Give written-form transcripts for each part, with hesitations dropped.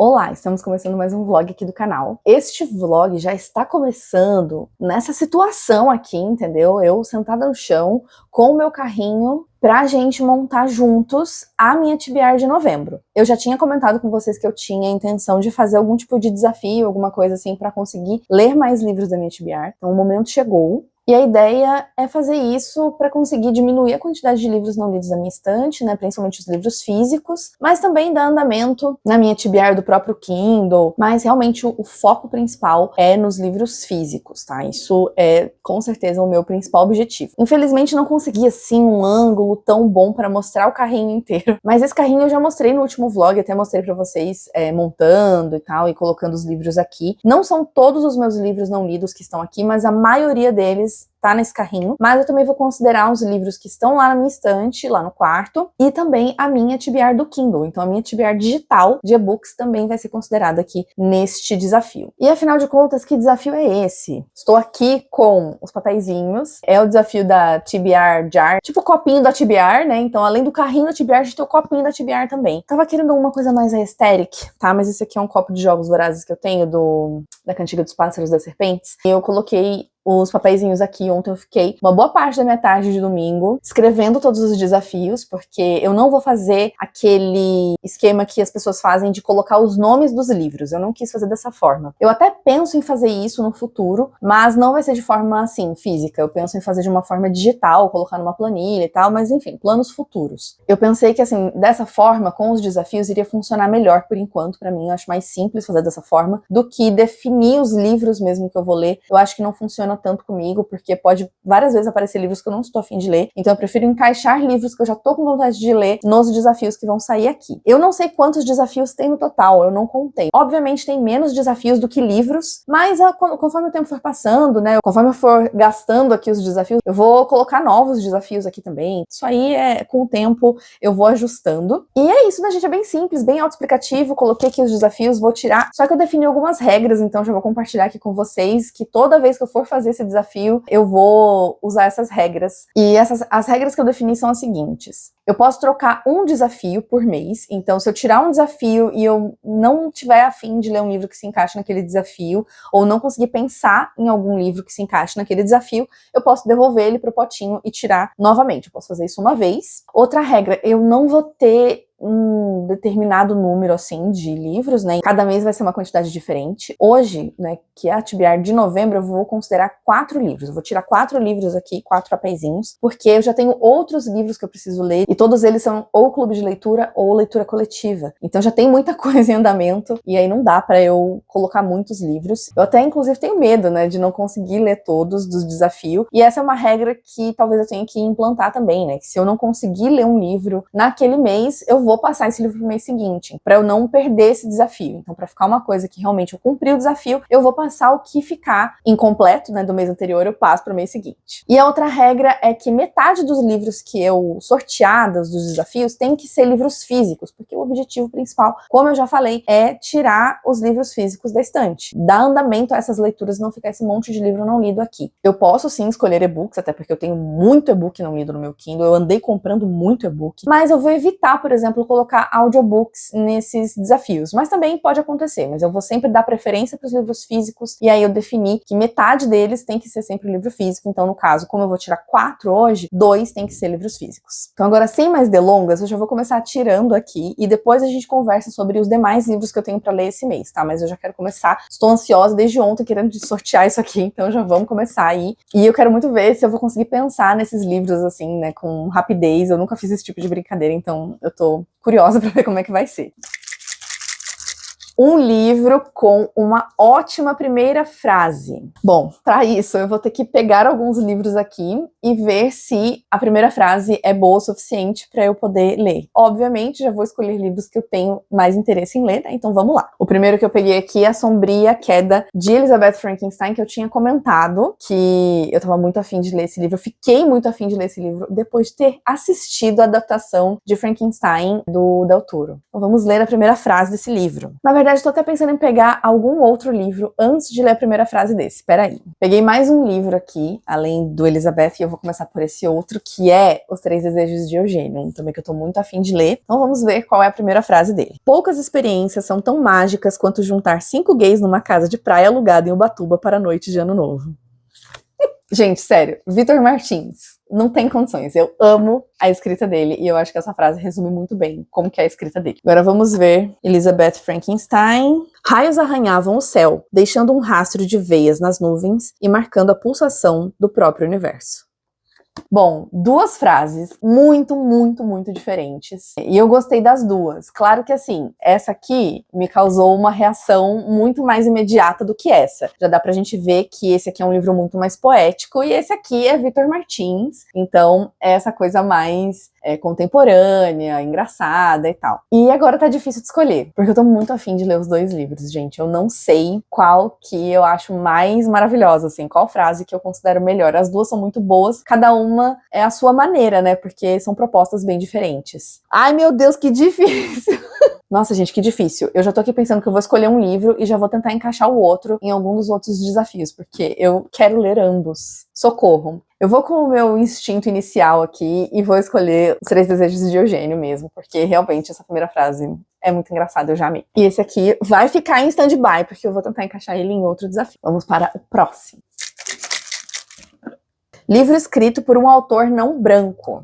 Olá, estamos começando mais um vlog aqui do canal. Este vlog já está começando nessa situação aqui, entendeu? Eu sentada no chão com o meu carrinho pra gente montar juntos a minha TBR de novembro. Eu já tinha comentado com vocês que eu tinha a intenção de fazer algum tipo de desafio, alguma coisa assim, pra conseguir ler mais livros da minha TBR. Então o momento chegou. E a ideia é fazer isso para conseguir diminuir a quantidade de livros não lidos da minha estante, né, principalmente os livros físicos, mas também dar andamento na minha TBR do próprio Kindle, mas realmente o foco principal é nos livros físicos, tá? Isso é com certeza o meu principal objetivo. Infelizmente não consegui assim um ângulo tão bom para mostrar o carrinho inteiro, mas esse carrinho eu já mostrei no último vlog, até mostrei para vocês montando e tal, e colocando os livros aqui. Não são todos os meus livros não lidos que estão aqui, mas a maioria deles tá nesse carrinho, mas eu também vou considerar os livros que estão lá na minha estante, lá no quarto, e também a minha TBR do Kindle. Então a minha TBR digital de e-books também vai ser considerada aqui neste desafio. E afinal de contas, que desafio é esse? Estou aqui com os papeizinhos, é o desafio da TBR Jar, tipo o copinho da TBR, né? Então além do carrinho da TBR, a gente tem o copinho da TBR também. Tava querendo uma coisa mais aesthetic, tá? Mas esse aqui é um copo de jogos vorazes que eu tenho da Cantiga dos Pássaros das Serpentes. Eu coloquei os papeizinhos aqui. Ontem eu fiquei uma boa parte da minha tarde de domingo escrevendo todos os desafios, porque eu não vou fazer aquele esquema que as pessoas fazem de colocar os nomes dos livros. Eu não quis fazer dessa forma. Eu até penso em fazer isso no futuro, mas não vai ser de forma assim, física. Eu penso em fazer de uma forma digital, colocar numa planilha e tal, mas enfim, planos futuros. Eu pensei que assim, dessa forma, com os desafios, iria funcionar melhor por enquanto pra mim. Eu acho mais simples fazer dessa forma do que definir os livros mesmo que eu vou ler. Eu acho que não funciona tanto comigo, porque pode várias vezes aparecer livros que eu não estou a fim de ler, então eu prefiro encaixar livros que eu já tô com vontade de ler nos desafios que vão sair aqui. Eu não sei quantos desafios tem no total, eu não contei. Obviamente tem menos desafios do que livros, mas conforme o tempo for passando, né, conforme eu for gastando aqui os desafios, eu vou colocar novos desafios aqui também. Isso aí com o tempo eu vou ajustando. E é isso, né, gente? É bem simples, bem autoexplicativo. Coloquei aqui os desafios, vou tirar. Só que eu defini algumas regras, então já vou compartilhar aqui com vocês, que toda vez que eu for fazer esse desafio, eu vou usar essas regras. E as regras que eu defini são as seguintes. Eu posso trocar um desafio por mês, então se eu tirar um desafio e eu não tiver a fim de ler um livro que se encaixe naquele desafio, ou não conseguir pensar em algum livro que se encaixe naquele desafio, eu posso devolver ele pro potinho e tirar novamente. Eu posso fazer isso uma vez. Outra regra, eu não vou ter um determinado número, assim, de livros, né? Cada mês vai ser uma quantidade diferente. Hoje, né, que é a TBR de novembro, eu vou considerar 4 livros. Eu vou tirar 4 livros aqui, 4 papeizinhos, porque eu já tenho outros livros que eu preciso ler, e todos eles são ou clube de leitura ou leitura coletiva. Então já tem muita coisa em andamento, e aí não dá pra eu colocar muitos livros. Eu até, inclusive, tenho medo, né, de não conseguir ler todos dos desafios, e essa é uma regra que talvez eu tenha que implantar também, né, que se eu não conseguir ler um livro naquele mês, eu vou passar esse livro pro mês seguinte, para eu não perder esse desafio. Então, para ficar uma coisa que realmente eu cumpri o desafio, eu vou passar o que ficar incompleto, né, do mês anterior, eu passo pro mês seguinte. E a outra regra é que metade dos livros que eu sorteadas dos desafios tem que ser livros físicos, porque o objetivo principal, como eu já falei, é tirar os livros físicos da estante, dar andamento a essas leituras, não ficar esse monte de livro não lido aqui. Eu posso sim escolher e-books, até porque eu tenho muito e-book não lido no meu Kindle, eu andei comprando muito e-book, mas eu vou evitar, por exemplo, colocar audiobooks nesses desafios, mas também pode acontecer, mas eu vou sempre dar preferência para os livros físicos, e aí eu defini que metade deles tem que ser sempre livro físico. Então, no caso, como eu vou tirar 4 hoje, 2 tem que ser livros físicos. Então agora, sem mais delongas, eu já vou começar tirando aqui, e depois a gente conversa sobre os demais livros que eu tenho para ler esse mês, tá? Mas eu já quero começar, estou ansiosa desde ontem querendo sortear isso aqui, então já vamos começar aí, e eu quero muito ver se eu vou conseguir pensar nesses livros assim, né, com rapidez. Eu nunca fiz esse tipo de brincadeira, então eu tô curiosa pra ver como é que vai ser. Um livro com uma ótima primeira frase. Bom, para isso eu vou ter que pegar alguns livros aqui e ver se a primeira frase é boa o suficiente para eu poder ler. Obviamente, já vou escolher livros que eu tenho mais interesse em ler, né? Então vamos lá. O primeiro que eu peguei aqui é A Sombria Queda, de Elizabeth Frankenstein, que eu tinha comentado que eu tava muito afim de ler esse livro. Eu fiquei muito afim de ler esse livro depois de ter assistido a adaptação de Frankenstein do Del Toro. Então vamos ler a primeira frase desse livro. Na verdade, verdade, tô até pensando em pegar algum outro livro antes de ler a primeira frase desse. Peraí. Peguei mais um livro aqui, além do Elizabeth, e eu vou começar por esse outro, que é Os Três Desejos de Eugênio, também que eu tô muito afim de ler. Então vamos ver qual é a primeira frase dele. Poucas experiências são tão mágicas quanto juntar 5 gays numa casa de praia alugada em Ubatuba para a noite de Ano Novo. Gente, sério, Vitor Martins, não tem condições. Eu amo a escrita dele e eu acho que essa frase resume muito bem como que é a escrita dele. Agora vamos ver Elizabeth Frankenstein. Raios arranhavam o céu, deixando um rastro de veias nas nuvens e marcando a pulsação do próprio universo. Bom, duas frases muito, muito, muito diferentes. E eu gostei das duas. Claro que assim, essa aqui me causou uma reação muito mais imediata do que essa. Já dá pra gente ver que esse aqui é um livro muito mais poético e esse aqui é Vitor Martins. Então, é essa coisa mais contemporânea, engraçada e tal. E agora tá difícil de escolher, porque eu tô muito afim de ler os dois livros, gente. Eu não sei qual que eu acho mais maravilhosa, assim, qual frase que eu considero melhor. As duas são muito boas, cada uma é a sua maneira, né? Porque são propostas bem diferentes. Ai, meu Deus, que difícil! Nossa, gente, que difícil. Eu já tô aqui pensando que eu vou escolher um livro e já vou tentar encaixar o outro em algum dos outros desafios, porque eu quero ler ambos. Socorro. Eu vou com o meu instinto inicial aqui e vou escolher Os Três Desejos de Eugênio mesmo, porque realmente essa primeira frase é muito engraçada, eu já amei. E esse aqui vai ficar em stand-by, porque eu vou tentar encaixar ele em outro desafio. Vamos para o próximo. Livro escrito por um autor não branco.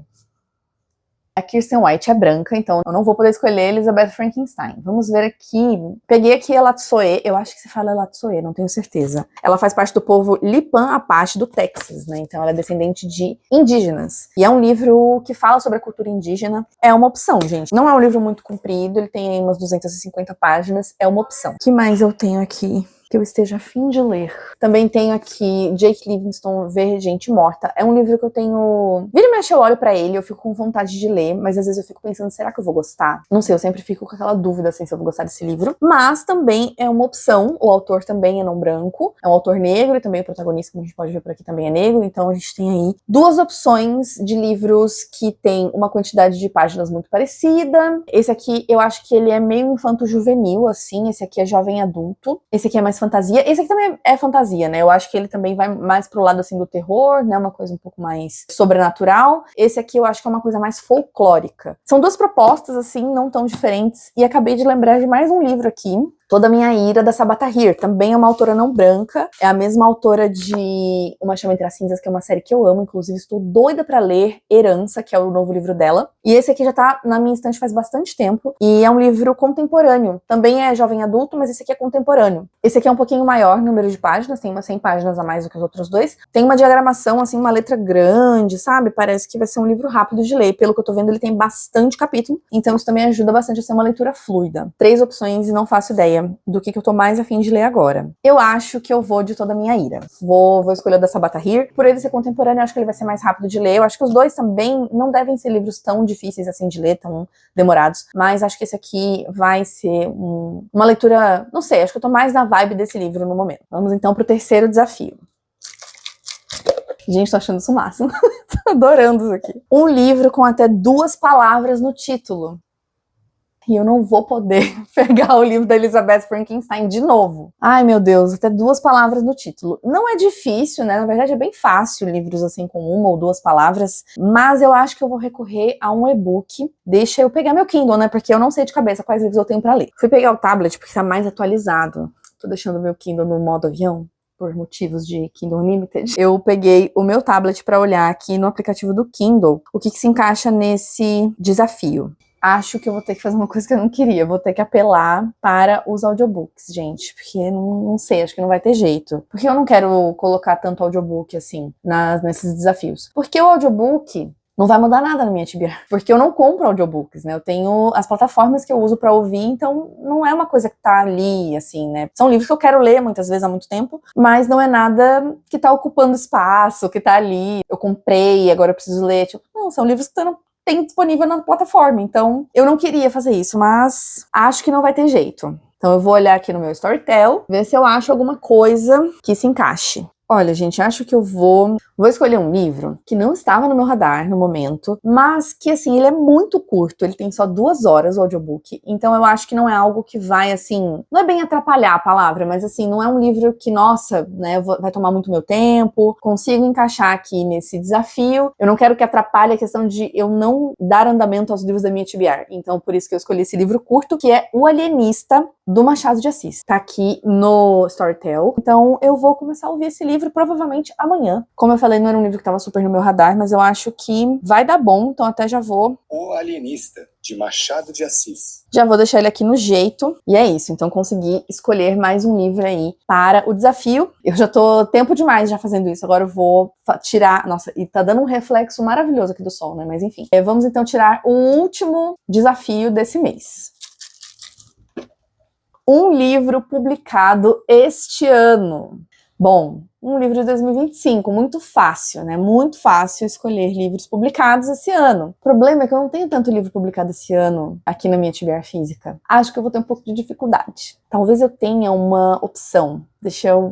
A Kirsten White é branca, então eu não vou poder escolher Elizabeth Frankenstein. Vamos ver aqui. Peguei aqui Elatsoe, eu acho que se fala Elatsoe, não tenho certeza. Ela faz parte do povo Lipan Apache do Texas, né? Então ela é descendente de indígenas. E é um livro que fala sobre a cultura indígena. É uma opção, gente. Não é um livro muito comprido, ele tem umas 250 páginas, é uma opção. O que mais eu tenho aqui que eu esteja a fim de ler? Também tenho aqui Jake Livingstone, Ver Gente Morta. É um livro que eu tenho... Vira e mexe eu olho pra ele, eu fico com vontade de ler, mas às vezes eu fico pensando, será que eu vou gostar? Não sei, eu sempre fico com aquela dúvida, assim, se eu vou gostar desse livro. Mas também é uma opção, o autor também é não branco, é um autor negro e também o protagonista, como a gente pode ver por aqui, também é negro. Então a gente tem aí duas opções de livros que tem uma quantidade de páginas muito parecida. Esse aqui, eu acho que ele é meio infanto-juvenil, assim. Esse aqui é jovem adulto. Esse aqui é mais fantasia. Esse aqui também é fantasia, né? Eu acho que ele também vai mais pro lado, assim, do terror, né? Uma coisa um pouco mais sobrenatural. Esse aqui eu acho que é uma coisa mais folclórica. São duas propostas, assim, não tão diferentes. E acabei de lembrar de mais um livro aqui. Toda a Minha Ira, da Sabata Heer. Também é uma autora não branca. É a mesma autora de Uma Chama Entre as Cinzas, que é uma série que eu amo. Inclusive, estou doida pra ler Herança, que é o novo livro dela. E esse aqui já tá na minha estante faz bastante tempo. E é um livro contemporâneo. Também é jovem adulto, mas esse aqui é contemporâneo. Esse aqui é um pouquinho maior, número de páginas. Tem umas 100 páginas a mais do que os outros dois. Tem uma diagramação, assim, uma letra grande, sabe? Parece que vai ser um livro rápido de ler. Pelo que eu tô vendo, ele tem bastante capítulo. Então, isso também ajuda bastante a ser uma leitura fluida. 3 opções e não faço ideia do que eu tô mais afim de ler agora. Eu acho que eu vou de Toda a Minha Ira. Vou escolher o da Sabata Heer. Por ele ser contemporâneo, eu acho que ele vai ser mais rápido de ler. Eu acho que os dois também não devem ser livros tão difíceis assim de ler, tão demorados. Mas acho que esse aqui vai ser uma leitura... Não sei, acho que eu tô mais na vibe desse livro no momento. Vamos então pro terceiro desafio. Gente, tô achando isso o máximo. Tô adorando isso aqui. Um livro com até 2 palavras no título. E eu não vou poder pegar o livro da Elizabeth Frankenstein de novo. Ai, meu Deus, até 2 palavras no título. Não é difícil, né? Na verdade, é bem fácil livros assim com 1 ou 2 palavras. Mas eu acho que eu vou recorrer a um e-book. Deixa eu pegar meu Kindle, né? Porque eu não sei de cabeça quais livros eu tenho pra ler. Fui pegar o tablet porque tá mais atualizado. Tô deixando meu Kindle no modo avião, por motivos de Kindle Unlimited. Eu peguei o meu tablet pra olhar aqui no aplicativo do Kindle o que se encaixa nesse desafio. Acho que eu vou ter que fazer uma coisa que eu não queria. Vou ter que apelar para os audiobooks, gente. Porque não sei, acho que não vai ter jeito. Porque eu não quero colocar tanto audiobook assim nesses desafios. Porque o audiobook não vai mudar nada na minha TBR. Porque eu não compro audiobooks, né? Eu tenho as plataformas que eu uso pra ouvir, então não é uma coisa que tá ali, assim, né? São livros que eu quero ler muitas vezes há muito tempo, mas não é nada que tá ocupando espaço, que tá ali. Eu comprei, agora eu preciso ler. Tipo, não, são livros que tem disponível na plataforma, então eu não queria fazer isso, mas acho que não vai ter jeito. Então eu vou olhar aqui no meu Storytel, ver se eu acho alguma coisa que se encaixe. Olha, gente, acho que eu vou Vou escolher um livro que não estava no meu radar no momento, mas que, assim, ele é muito curto, ele tem só 2 horas o audiobook, então eu acho que não é algo que vai, assim, não é bem atrapalhar a palavra, mas, assim, não é um livro que, nossa, né, vai tomar muito meu tempo, consigo encaixar aqui nesse desafio. Eu não quero que atrapalhe a questão de eu não dar andamento aos livros da minha TBR, então por isso que eu escolhi esse livro curto, que é O Alienista, do Machado de Assis. Tá aqui no Storytel. Então eu vou começar a ouvir esse livro provavelmente amanhã. Como eu falei, não era um livro que tava super no meu radar, mas eu acho que vai dar bom, então até já vou. O Alienista, de Machado de Assis. Já vou deixar ele aqui no jeito. E é isso, então consegui escolher mais um livro aí para o desafio. Eu já tô tempo demais já fazendo isso, agora eu vou tirar... Nossa, e tá dando um reflexo maravilhoso aqui do sol, né? Mas enfim. Vamos então tirar o último desafio desse mês. Um livro publicado este ano. Bom, um livro de 2025, muito fácil, né? Muito fácil escolher livros publicados esse ano. O problema é que eu não tenho tanto livro publicado esse ano aqui na minha TBR física. Acho que eu vou ter um pouco de dificuldade. Talvez eu tenha uma opção.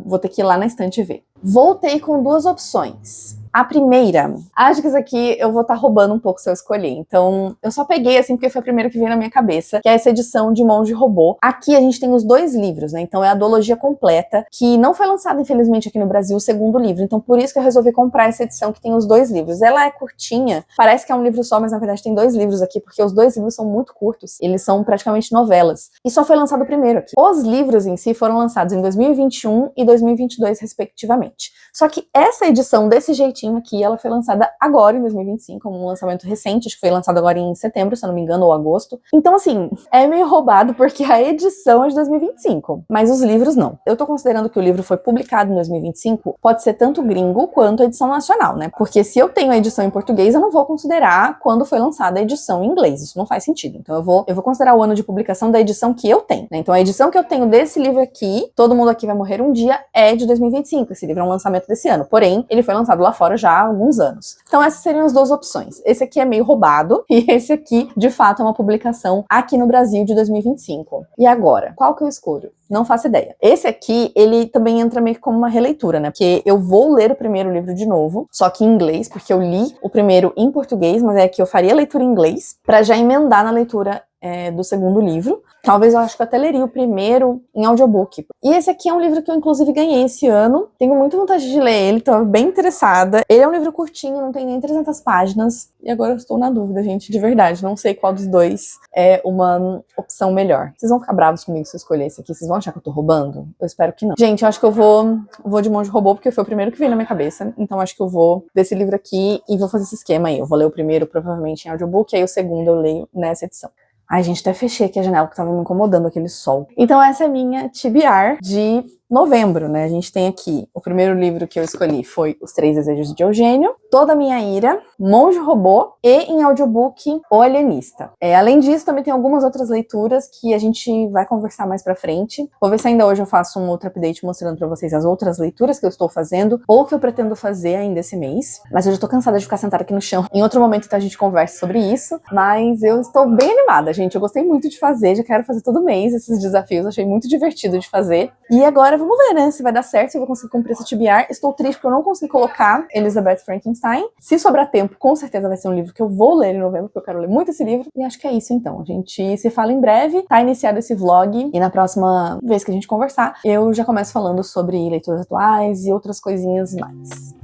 Vou ter que ir lá na estante ver. Voltei com 2 opções. A primeira, acho que isso aqui eu vou estar roubando um pouco se eu escolher. Então, eu só peguei assim porque foi a primeira que veio na minha cabeça, que é essa edição de Monge Robô. Aqui a gente tem os 2 livros, né? Então é a duologia completa, que não foi lançada, infelizmente, aqui no Brasil, o segundo livro. Então, por isso que eu resolvi comprar essa edição que tem os 2 livros. Ela é curtinha, parece que é um livro só, mas na verdade tem 2 livros aqui, porque os 2 livros são muito curtos. Eles são praticamente novelas. E só foi lançado o primeiro aqui. Os livros em si foram lançados em 2021 e 2022, respectivamente. Só que essa edição, desse jeitinho aqui, ela foi lançada agora, em 2025, como um lançamento recente, acho que foi lançado agora em setembro, se eu não me engano, ou agosto. Então, assim, é meio roubado, porque a edição é de 2025, mas os livros não. Eu tô considerando que o livro foi publicado em 2025, pode ser tanto gringo quanto a edição nacional, né? Porque se eu tenho a edição em português, eu não vou considerar quando foi lançada a edição em inglês, isso não faz sentido. Então eu vou considerar o ano de publicação da edição que eu tenho, né? Então a edição que eu tenho desse livro aqui, Todo Mundo Aqui Vai Morrer um Dia, é de 2025, esse livro é um lançamento desse ano, porém, ele foi lançado lá fora já há alguns anos. Então essas seriam as 2 opções. Esse aqui é meio roubado e esse aqui, de fato, é uma publicação aqui no Brasil de 2025. E agora, qual que eu escolho? Não faço ideia. Esse aqui, ele também entra meio que como uma releitura, né? Porque eu vou ler o primeiro livro de novo, só que em inglês, porque eu li o primeiro em português, mas é que eu faria a leitura em inglês, pra já emendar na leitura do segundo livro. Talvez eu acho que eu até leria o primeiro em audiobook. E esse aqui é um livro que eu, inclusive, ganhei esse ano. Tenho muita vontade de ler ele, tô bem interessada. Ele é um livro curtinho, não tem nem 300 páginas. E agora eu estou na dúvida, gente, de verdade. Não sei qual dos 2 é uma opção melhor. Vocês vão ficar bravos comigo se eu escolher esse aqui? Vocês vão achar que eu tô roubando? Eu espero que não. Gente, eu acho que eu vou de Monge Robô, porque foi o primeiro que veio na minha cabeça. Então acho que eu vou desse livro aqui e vou fazer esse esquema aí. Eu vou ler o primeiro, provavelmente, em audiobook, aí o segundo eu leio nessa edição. Ai, gente, até fechei aqui a janela que tava me incomodando, aquele sol. Então essa é a minha TBR de novembro, né? A gente tem aqui, o primeiro livro que eu escolhi foi Os Três Desejos de Eugênio, Toda a Minha Ira, Monge Robô e, em audiobook, O Alienista. Além disso, também tem algumas outras leituras que a gente vai conversar mais pra frente. Vou ver se ainda hoje eu faço um outro update mostrando pra vocês as outras leituras que eu estou fazendo ou que eu pretendo fazer ainda esse mês. Mas eu já tô cansada de ficar sentada aqui no chão. Em outro momento, então, a gente conversa sobre isso. Mas eu estou bem animada, gente. Eu gostei muito de fazer, já quero fazer todo mês esses desafios. Achei muito divertido de fazer. E agora vamos ver, né, se vai dar certo, se eu vou conseguir cumprir essa TBR. Estou triste porque eu não consegui colocar Elizabeth Frankenstein. Se sobrar tempo, com certeza vai ser um livro que eu vou ler em novembro, porque eu quero ler muito esse livro. E acho que é isso, então. A gente se fala em breve. Tá iniciado esse vlog. E na próxima vez que a gente conversar, eu já começo falando sobre leituras atuais e outras coisinhas mais.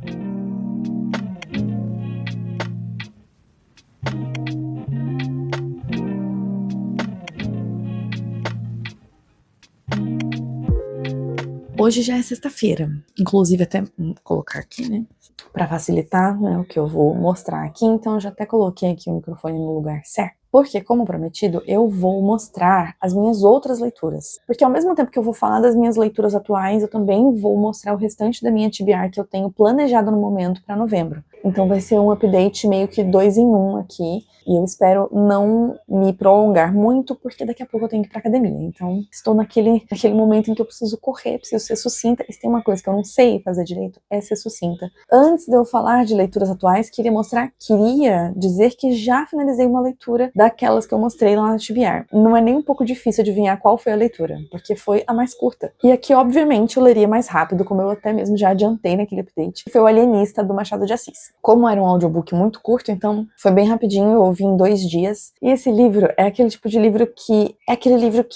Hoje já é sexta-feira, inclusive até vou colocar aqui, né, para facilitar, né, o que eu vou mostrar aqui, então eu já até coloquei aqui o microfone no lugar certo. Porque, como prometido, eu vou mostrar as minhas outras leituras. Porque ao mesmo tempo que eu vou falar das minhas leituras atuais, eu também vou mostrar o restante da minha TBR que eu tenho planejado no momento para novembro. Então vai ser um update meio que 2 em 1 aqui. E eu espero não me prolongar muito, porque daqui a pouco eu tenho que ir pra academia. Então, estou naquele momento em que eu preciso correr, preciso ser sucinta. E se tem uma coisa que eu não sei fazer direito, é ser sucinta. Antes de eu falar de leituras atuais, queria dizer que já finalizei uma leitura daquelas que eu mostrei lá na TBR. Não é nem um pouco difícil adivinhar qual foi a leitura, porque foi a mais curta. E aqui, obviamente, eu leria mais rápido, como eu até mesmo já adiantei naquele update. Foi O Alienista, do Machado de Assis. Como era um audiobook muito curto, então foi bem rapidinho, eu ouvi em 2 dias. E esse livro é aquele tipo de livro que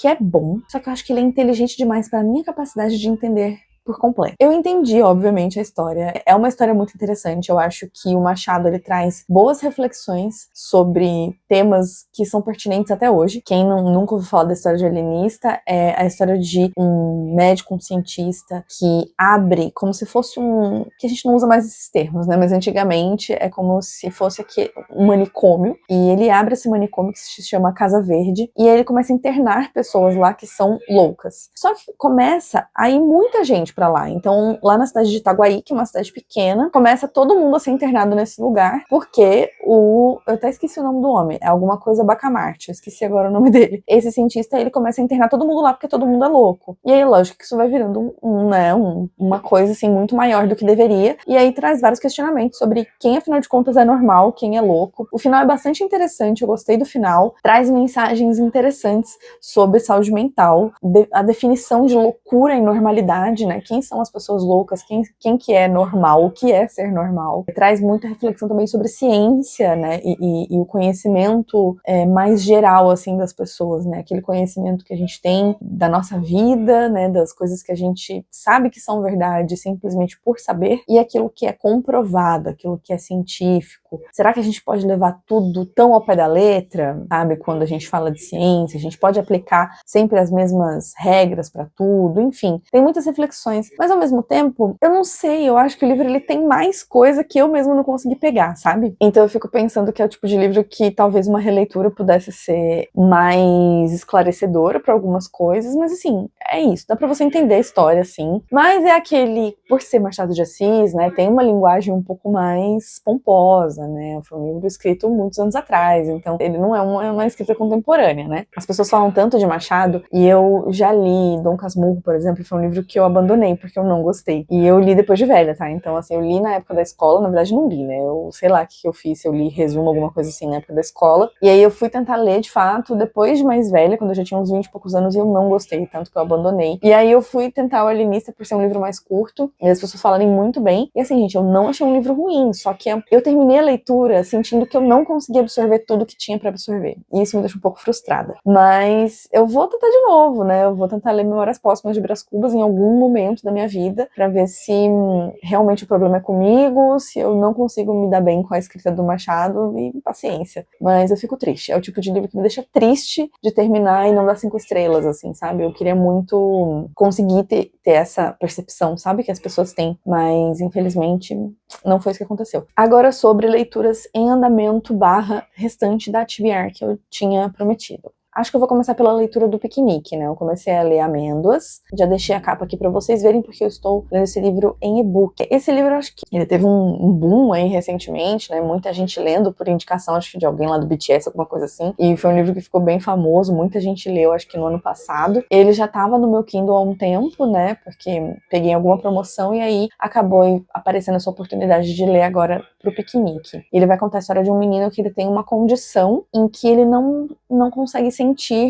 é bom, só que eu acho que ele é inteligente demais para a minha capacidade de entender por completo. Eu entendi, obviamente, a história. É uma história muito interessante. Eu acho que o Machado, ele traz boas reflexões sobre temas que são pertinentes até hoje. Quem nunca ouviu falar da história de Alienista, é a história de um médico, um cientista, que abre como se fosse que a gente não usa mais esses termos, né? Mas antigamente é como se fosse aqui um manicômio. E ele abre esse manicômio que se chama Casa Verde. E aí ele começa a internar pessoas lá que são loucas. Só que começa a ir muita gente pra lá. Então, lá na cidade de Itaguaí, que é uma cidade pequena, começa todo mundo a ser internado nesse lugar, porque eu até esqueci o nome do homem, é alguma coisa Bacamarte, eu esqueci agora o nome dele. Esse cientista, ele começa a internar todo mundo lá, porque todo mundo é louco. E aí, lógico que isso vai virando uma coisa, assim, muito maior do que deveria, e aí traz vários questionamentos sobre quem, afinal de contas, é normal, quem é louco. O final é bastante interessante, eu gostei do final, traz mensagens interessantes sobre saúde mental, a definição de loucura e normalidade, né? Quem são as pessoas loucas, quem que é normal, o que é ser normal. Traz muita reflexão também sobre ciência, né, e o conhecimento mais geral, assim, das pessoas, né, aquele conhecimento que a gente tem da nossa vida, né, das coisas que a gente sabe que são verdade simplesmente por saber, e aquilo que é comprovado, aquilo que é científico. Será que a gente pode levar tudo tão ao pé da letra, sabe, quando a gente fala de ciência? A gente pode aplicar sempre as mesmas regras para tudo? Enfim, tem muitas reflexões. Mas ao mesmo tempo, eu não sei, eu acho que o livro ele tem mais coisa que eu mesmo não consegui pegar, sabe? Então eu fico pensando que é o tipo de livro que talvez uma releitura pudesse ser mais esclarecedora para algumas coisas, mas assim, é isso, dá pra você entender a história, assim. Mas é aquele, por ser Machado de Assis, né, tem uma linguagem um pouco mais pomposa, né? Foi um livro escrito muitos anos atrás, então ele não é uma escrita contemporânea, né? As pessoas falam tanto de Machado, e eu já li Dom Casmurro, por exemplo, foi um livro que eu abandonei porque eu não gostei. E eu li depois de velha, tá? Então, assim, eu li na época da escola, na verdade não li, né? Eu sei lá o que eu fiz, eu li resumo, alguma coisa assim, na época da escola. E aí eu fui tentar ler, de fato, depois de mais velha, quando eu já tinha uns 20 e poucos anos, e eu não gostei, tanto que eu abandonei. E aí eu fui tentar O Alienista por ser um livro mais curto, e as pessoas falarem muito bem. E assim, gente, eu não achei um livro ruim, só que eu terminei a leitura sentindo que eu não conseguia absorver tudo que tinha pra absorver. E isso me deixa um pouco frustrada. Mas eu vou tentar de novo, né? Eu vou tentar ler Memórias Póstumas de Brás Cubas em algum momento da minha vida, pra ver se realmente o problema é comigo, se eu não consigo me dar bem com a escrita do Machado, e paciência. Mas eu fico triste. É o tipo de livro que me deixa triste de terminar e não dar 5 estrelas, assim, sabe? Eu queria muito conseguir ter essa percepção, sabe? Que as pessoas têm. Mas, infelizmente, não foi isso que aconteceu. Agora, sobre leituras em andamento / restante da TBR que eu tinha prometido. Acho que eu vou começar pela leitura do Piquenique, né? Eu comecei a ler Amêndoas, já deixei a capa aqui pra vocês verem, porque eu estou lendo esse livro em e-book. Esse livro, eu acho que ele teve um boom aí recentemente, né? Muita gente lendo por indicação, acho que de alguém lá do BTS, alguma coisa assim. E foi um livro que ficou bem famoso, muita gente leu, acho que no ano passado. Ele já tava no meu Kindle há um tempo, né? Porque peguei alguma promoção e aí acabou aparecendo essa oportunidade de ler agora pro Piquenique. Ele vai contar a história de um menino que ele tem uma condição em que ele não consegue sentir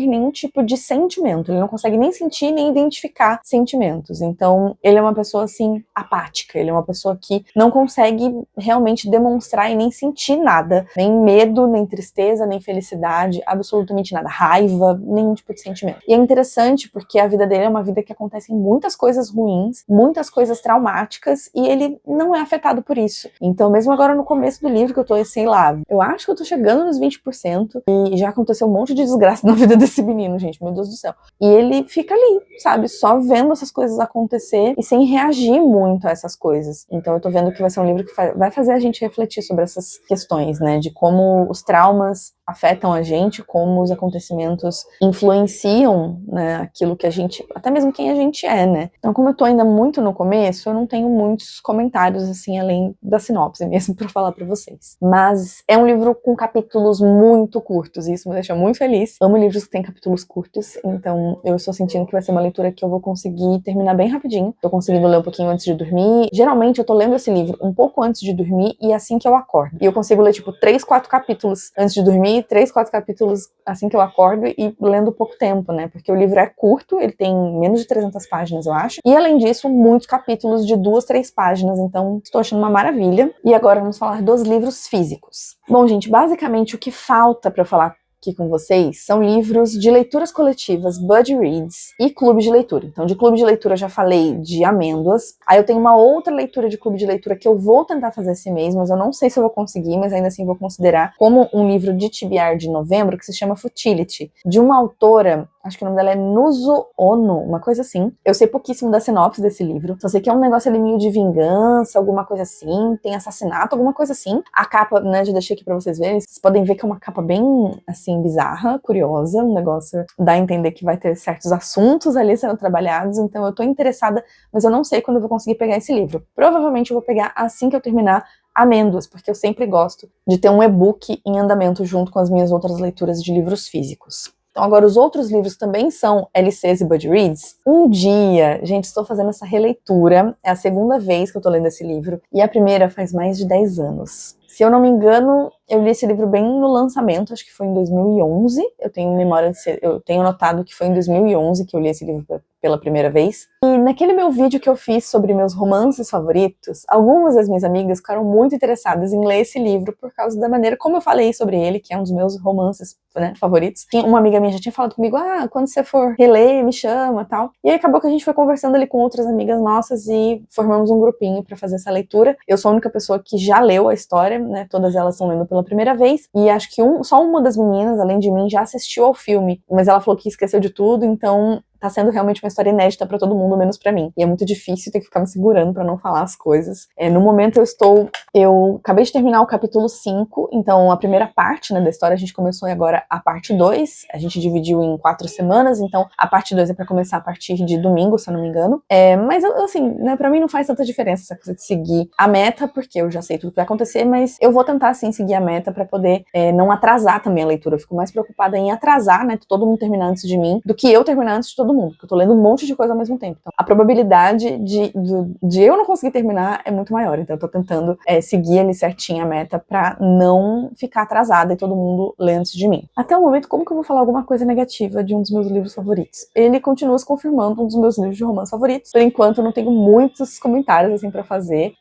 nenhum tipo de sentimento. Ele não consegue nem sentir, nem identificar sentimentos. Então, ele é uma pessoa, assim, apática. Ele é uma pessoa que não consegue realmente demonstrar e nem sentir nada. Nem medo, nem tristeza, nem felicidade, absolutamente nada. Raiva, nenhum tipo de sentimento. E é interessante porque a vida dele é uma vida que acontecem muitas coisas ruins, muitas coisas traumáticas, e ele não é afetado por isso. Então, mesmo agora no começo do livro, que eu tô, sei lá, eu acho que eu tô chegando nos 20%, e já aconteceu um monte de desgraça na vida desse menino, gente, meu Deus do céu. E ele fica ali, sabe, só vendo essas coisas acontecer e sem reagir muito a essas coisas. Então eu tô vendo que vai ser um livro que vai fazer a gente refletir sobre essas questões, né, de como os traumas afetam a gente, como os acontecimentos influenciam, né, aquilo que a gente, até mesmo quem a gente é, né? Então, como eu tô ainda muito no começo, eu não tenho muitos comentários, assim, além da sinopse mesmo, pra falar pra vocês. Mas é um livro com capítulos muito curtos, e isso me deixa muito feliz. Amo livros que têm capítulos curtos, então eu estou sentindo que vai ser uma leitura que eu vou conseguir terminar bem rapidinho. Tô conseguindo ler um pouquinho antes de dormir. Geralmente eu tô lendo esse livro um pouco antes de dormir e assim que eu acordo. E eu consigo ler, tipo, 3, 4 capítulos antes de dormir, 3, 4 capítulos assim que eu acordo e lendo pouco tempo, né? Porque o livro é curto, ele tem menos de 300 páginas, eu acho. E além disso, muitos capítulos de 2, 3 páginas, então estou achando uma maravilha. E agora vamos falar dos livros físicos. Bom, gente, basicamente o que falta pra eu falar aqui com vocês são livros de leituras coletivas, buddy reads e clube de leitura. Então, de clube de leitura eu já falei de Amêndoas. Aí eu tenho uma outra leitura de clube de leitura que eu vou tentar fazer esse mês, mas eu não sei se eu vou conseguir, mas ainda assim vou considerar como um livro de TBR de novembro que se chama Futility, de uma autora, acho que o nome dela é Nuzo Ono, uma coisa assim. Eu sei pouquíssimo da sinopse desse livro, só sei que é um negócio ali meio de vingança, alguma coisa assim, tem assassinato, alguma coisa assim. A capa, né, já deixei aqui pra vocês verem, vocês podem ver que é uma capa bem, assim, bizarra, curiosa, um negócio dá a entender que vai ter certos assuntos ali sendo trabalhados, então eu tô interessada, mas eu não sei quando eu vou conseguir pegar esse livro. Provavelmente eu vou pegar assim que eu terminar Amêndoas, porque eu sempre gosto de ter um e-book em andamento junto com as minhas outras leituras de livros físicos. Então agora os outros livros também são LCs e buddy reads. Um dia, gente, estou fazendo essa releitura, é a segunda vez que eu tô lendo esse livro, e a primeira faz mais de 10 anos. Se eu não me engano, eu li esse livro bem no lançamento, acho que foi em 2011. Eu tenho memória eu tenho notado que foi em 2011 que eu li esse livro pela primeira vez. E naquele meu vídeo que eu fiz sobre meus romances favoritos, algumas das minhas amigas ficaram muito interessadas em ler esse livro por causa da maneira como eu falei sobre ele, que é um dos meus romances, né, favoritos. Uma amiga minha já tinha falado comigo, quando você for reler, me chama, tal. E aí acabou que a gente foi conversando ali com outras amigas nossas e formamos um grupinho pra fazer essa leitura. Eu sou a única pessoa que já leu a história, né, todas elas estão lendo pela primeira vez, e acho que só uma das meninas, além de mim, já assistiu ao filme, mas ela falou que esqueceu de tudo, então tá sendo realmente uma história inédita pra todo mundo, menos pra mim. E é muito difícil ter que ficar me segurando pra não falar as coisas. No momento eu acabei de terminar o capítulo 5, então a primeira parte, né, da história a gente começou e agora a parte 2, a gente dividiu em 4 semanas, então a parte 2 é pra começar a partir de domingo, se eu não me engano. Mas assim, né, pra mim não faz tanta diferença essa coisa de seguir a meta, porque eu já sei tudo que vai acontecer, mas eu vou tentar sim seguir a meta pra poder não atrasar também a leitura. Eu fico mais preocupada em atrasar, né, todo mundo terminar antes de mim, do que eu terminar antes de todo mundo, porque eu tô lendo um monte de coisa ao mesmo tempo. Então, a probabilidade de eu não conseguir terminar é muito maior. Então, eu tô tentando seguir ali certinho a meta pra não ficar atrasada e todo mundo ler antes de mim. Até o momento, como que eu vou falar alguma coisa negativa de um dos meus livros favoritos? Ele continua se confirmando um dos meus livros de romance favoritos. Por enquanto, eu não tenho muitos comentários, assim, pra fazer.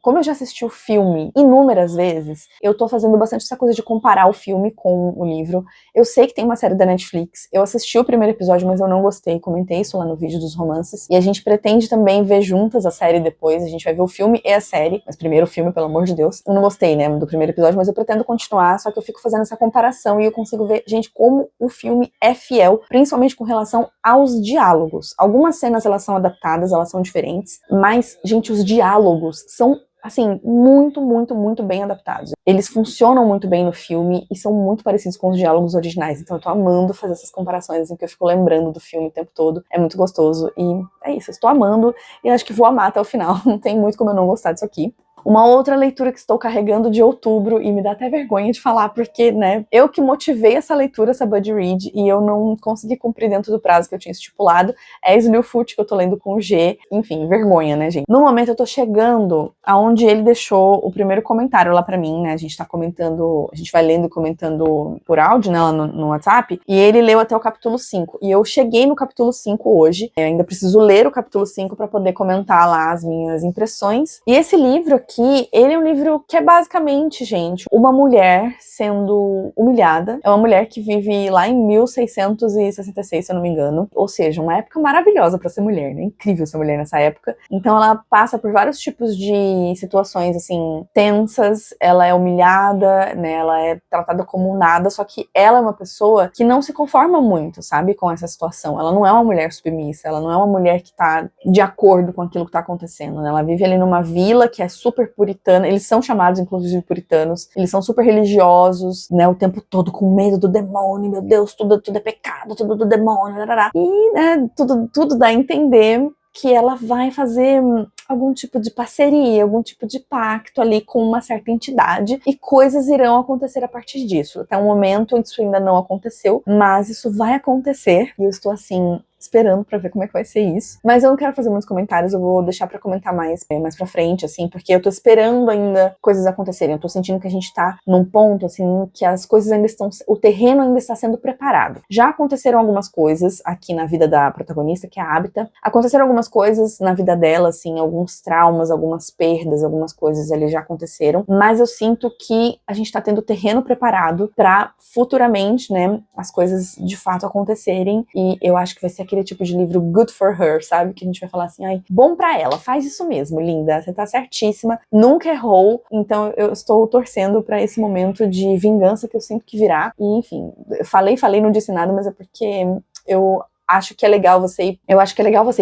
Como eu já assisti o filme inúmeras vezes, eu tô fazendo bastante essa coisa de comparar o filme com o livro. Eu sei que tem uma série da Netflix. Eu assisti o primeiro episódio, mas eu não gostei, comentei isso lá no vídeo dos romances, e a gente pretende também ver juntas a série depois, a gente vai ver o filme e a série, mas primeiro o filme, pelo amor de Deus. Eu não gostei, né, do primeiro episódio, mas eu pretendo continuar, só que eu fico fazendo essa comparação e eu consigo ver, gente, como o filme é fiel, principalmente com relação aos diálogos. Algumas cenas, elas são adaptadas, elas são diferentes, mas, gente, os diálogos são assim, muito, muito, muito bem adaptados. Eles funcionam muito bem no filme e são muito parecidos com os diálogos originais. Então eu tô amando fazer essas comparações, assim, porque eu fico lembrando do filme o tempo todo. É muito gostoso e é isso, eu estou amando e acho que vou amar até o final. Não tem muito como eu não gostar disso aqui. Uma outra leitura que estou carregando de outubro, e me dá até vergonha de falar, porque, né, eu que motivei essa leitura, essa buddy read, e eu não consegui cumprir dentro do prazo que eu tinha estipulado, é Slewfoot, que eu tô lendo com o G, enfim, vergonha, né, gente? No momento eu tô chegando aonde ele deixou o primeiro comentário lá pra mim, né, a gente tá comentando, a gente vai lendo e comentando por áudio, né, lá no WhatsApp, e ele leu até o capítulo 5, e eu cheguei no capítulo 5 hoje, eu ainda preciso ler o capítulo 5 pra poder comentar lá as minhas impressões, e esse livro aqui, ele é um livro que é basicamente, gente, uma mulher sendo humilhada. É uma mulher que vive lá em 1666, se eu não me engano. Ou seja, uma época maravilhosa pra ser mulher, né? Incrível ser mulher nessa época. Então ela passa por vários tipos de situações, assim, tensas. Ela é humilhada, né? Ela é tratada como nada, só que ela é uma pessoa que não se conforma muito, sabe? Com essa situação. Ela não é uma mulher submissa, ela não é uma mulher que tá de acordo com aquilo que tá acontecendo, né? Ela vive ali numa vila que é super super puritana, eles são chamados inclusive puritanos, eles são super religiosos, né, o tempo todo com medo do demônio, meu Deus, tudo é pecado, tudo do demônio, e, né, tudo dá a entender que ela vai fazer algum tipo de parceria, algum tipo de pacto ali com uma certa entidade, e coisas irão acontecer a partir disso. Até o momento isso ainda não aconteceu, mas isso vai acontecer, e eu estou assim esperando pra ver como é que vai ser isso. Mas eu não quero fazer muitos comentários, eu vou deixar pra comentar mais pra frente, assim, porque eu tô esperando ainda coisas acontecerem. Eu tô sentindo que a gente tá num ponto, assim, que as coisas ainda estão... O terreno ainda está sendo preparado. Já aconteceram algumas coisas aqui na vida da protagonista, que é a Abita. Aconteceram algumas coisas na vida dela, assim, alguns traumas, algumas perdas, algumas coisas ali já aconteceram. Mas eu sinto que a gente tá tendo o terreno preparado pra futuramente, né, as coisas de fato acontecerem. E eu acho que vai ser aquele tipo de livro good for her, sabe? Que a gente vai falar assim, ai, bom pra ela, faz isso mesmo, linda, você tá certíssima, nunca errou, então eu estou torcendo pra esse momento de vingança que eu sinto que virá, e enfim, falei, não disse nada, mas é porque eu acho que é legal você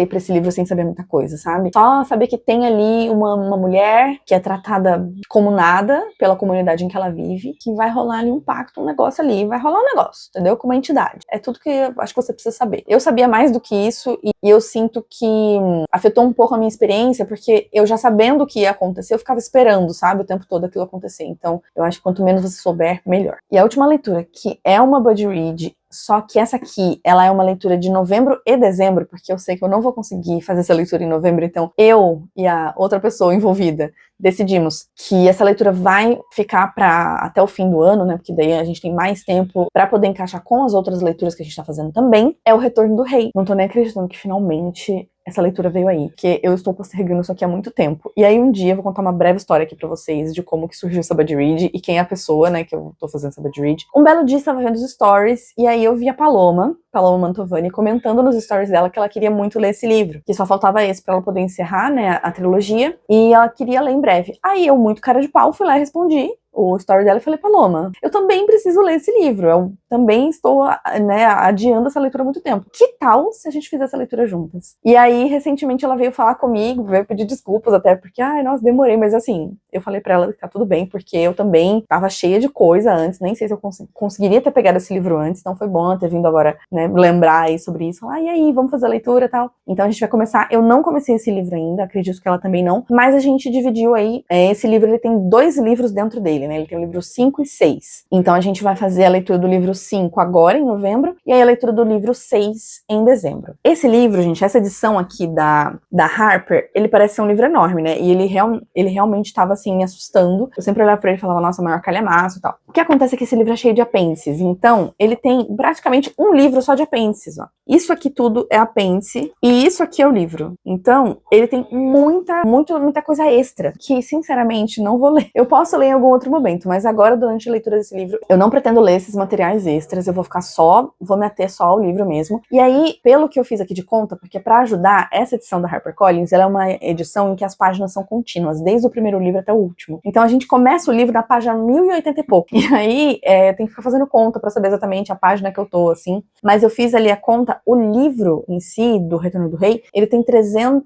ir pra esse livro sem saber muita coisa, sabe? Só saber que tem ali uma mulher que é tratada como nada pela comunidade em que ela vive, que vai rolar ali um pacto, um negócio ali, vai rolar um negócio, entendeu? Com uma entidade. É tudo que eu acho que você precisa saber. Eu sabia mais do que isso e eu sinto que afetou um pouco a minha experiência, porque eu já sabendo o que ia acontecer, eu ficava esperando, sabe? O tempo todo aquilo acontecer. Então, eu acho que quanto menos você souber, melhor. E a última leitura, que é uma buddy read, só que essa aqui, ela é uma leitura de novembro e dezembro, porque eu sei que eu não vou conseguir fazer essa leitura em novembro, então eu e a outra pessoa envolvida decidimos que essa leitura vai ficar para até o fim do ano, né, porque daí a gente tem mais tempo para poder encaixar com as outras leituras que a gente tá fazendo também, é O Retorno do Rei. Não tô nem acreditando que finalmente essa leitura veio aí, porque eu estou postergando isso aqui há muito tempo. E aí um dia eu vou contar uma breve história aqui pra vocês de como que surgiu essa buddy read e quem é a pessoa, né, que eu tô fazendo essa buddy read. Um belo dia eu estava vendo os stories e aí eu vi a Paloma Mantovani, comentando nos stories dela que ela queria muito ler esse livro, que só faltava esse pra ela poder encerrar, né, a trilogia, e ela queria ler em breve. Aí eu, muito cara de pau, fui lá e respondi o story dela e falei, Paloma, eu também preciso ler esse livro, eu também estou, né, adiando essa leitura há muito tempo. Que tal se a gente fizesse essa leitura juntas? E aí, recentemente, ela veio falar comigo, veio pedir desculpas até, porque, ai, nossa, demorei, mas assim, eu falei pra ela que tá tudo bem, porque eu também tava cheia de coisa antes, nem sei se eu conseguiria ter pegado esse livro antes, então foi bom ela ter vindo agora, né, lembrar aí sobre isso, falar, e aí, vamos fazer a leitura e tal. Então a gente vai começar, eu não comecei esse livro ainda, acredito que ela também não, mas a gente dividiu aí, esse livro, ele tem 2 livros dentro dele, né, ele tem o livro 5 e 6. Então a gente vai fazer a leitura do livro 5 agora, em novembro, e aí a leitura do livro 6 em dezembro. Esse livro, gente, essa edição aqui da Harper, ele parece ser um livro enorme, né, e ele realmente tava assim, me assustando. Eu sempre olhava pra ele e falava, nossa, maior calhamaço e tal. O que acontece é que esse livro é cheio de apêndices, então ele tem praticamente um livro só de apêndices, ó. Isso aqui tudo é apêndice, e isso aqui é o livro. Então, ele tem muita coisa extra, que sinceramente não vou ler. Eu posso ler em algum outro momento, mas agora, durante a leitura desse livro, eu não pretendo ler esses materiais extras, eu vou me ater só ao livro mesmo. E aí, pelo que eu fiz aqui de conta, porque pra ajudar, essa edição da HarperCollins, ela é uma edição em que as páginas são contínuas, desde o primeiro livro até o último. Então a gente começa o livro na página 1080 e pouco. E aí, tem que ficar fazendo conta pra saber exatamente a página que eu tô, assim. Mas eu fiz ali a conta, o livro em si, do Retorno do Rei, ele tem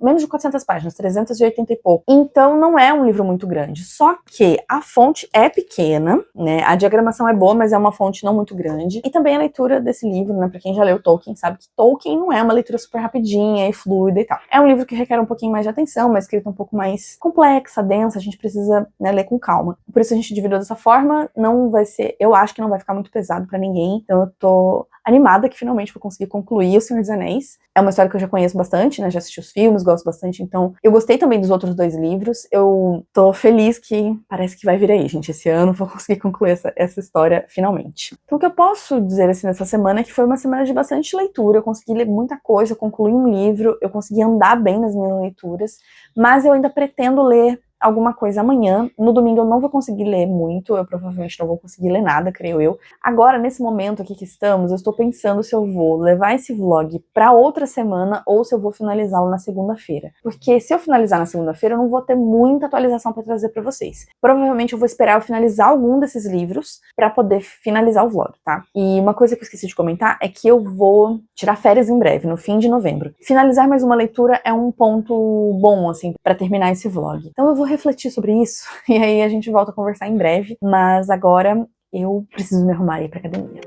menos de 400 páginas, 380 e pouco. Então não é um livro muito grande. Só que a fonte é pequena, né? A diagramação é boa, mas é uma fonte não muito grande. E também a leitura desse livro, né? Pra quem já leu Tolkien, sabe que Tolkien não é uma leitura super rapidinha e fluida e tal. É um livro que requer um pouquinho mais de atenção, uma escrita um pouco mais complexa, densa, a gente precisa, né, ler com calma. Por isso a gente dividiu dessa forma, não vai ser, eu acho que não vai ficar muito pesado pra ninguém, então eu tô animada que finalmente vou conseguir concluir O Senhor dos Anéis. É uma história que eu já conheço bastante, né, já assisti os filmes, gosto bastante, então eu gostei também dos outros 2 livros, eu tô feliz que parece que vai vir aí, gente, esse ano vou conseguir concluir essa história finalmente. Então o que eu posso dizer assim nessa semana é que foi uma semana de bastante leitura, eu consegui ler muita coisa, eu concluí um livro, eu consegui andar bem nas minhas leituras, mas eu ainda pretendo ler alguma coisa amanhã. No domingo eu não vou conseguir ler muito, eu provavelmente não vou conseguir ler nada, creio eu. Agora, nesse momento aqui que estamos, eu estou pensando se eu vou levar esse vlog pra outra semana ou se eu vou finalizá-lo na segunda-feira. Porque se eu finalizar na segunda-feira, eu não vou ter muita atualização pra trazer pra vocês. Provavelmente eu vou esperar eu finalizar algum desses livros pra poder finalizar o vlog, tá? E uma coisa que eu esqueci de comentar é que eu vou tirar férias em breve, no fim de novembro. Finalizar mais uma leitura é um ponto bom, assim, pra terminar esse vlog. Então eu vou refletir sobre isso, e aí a gente volta a conversar em breve, mas agora eu preciso me arrumar e ir pra academia.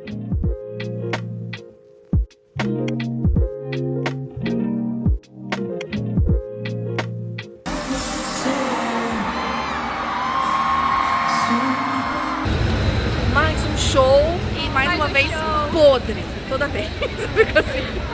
Mais um show e mais uma vez podre, toda vez. Fica assim.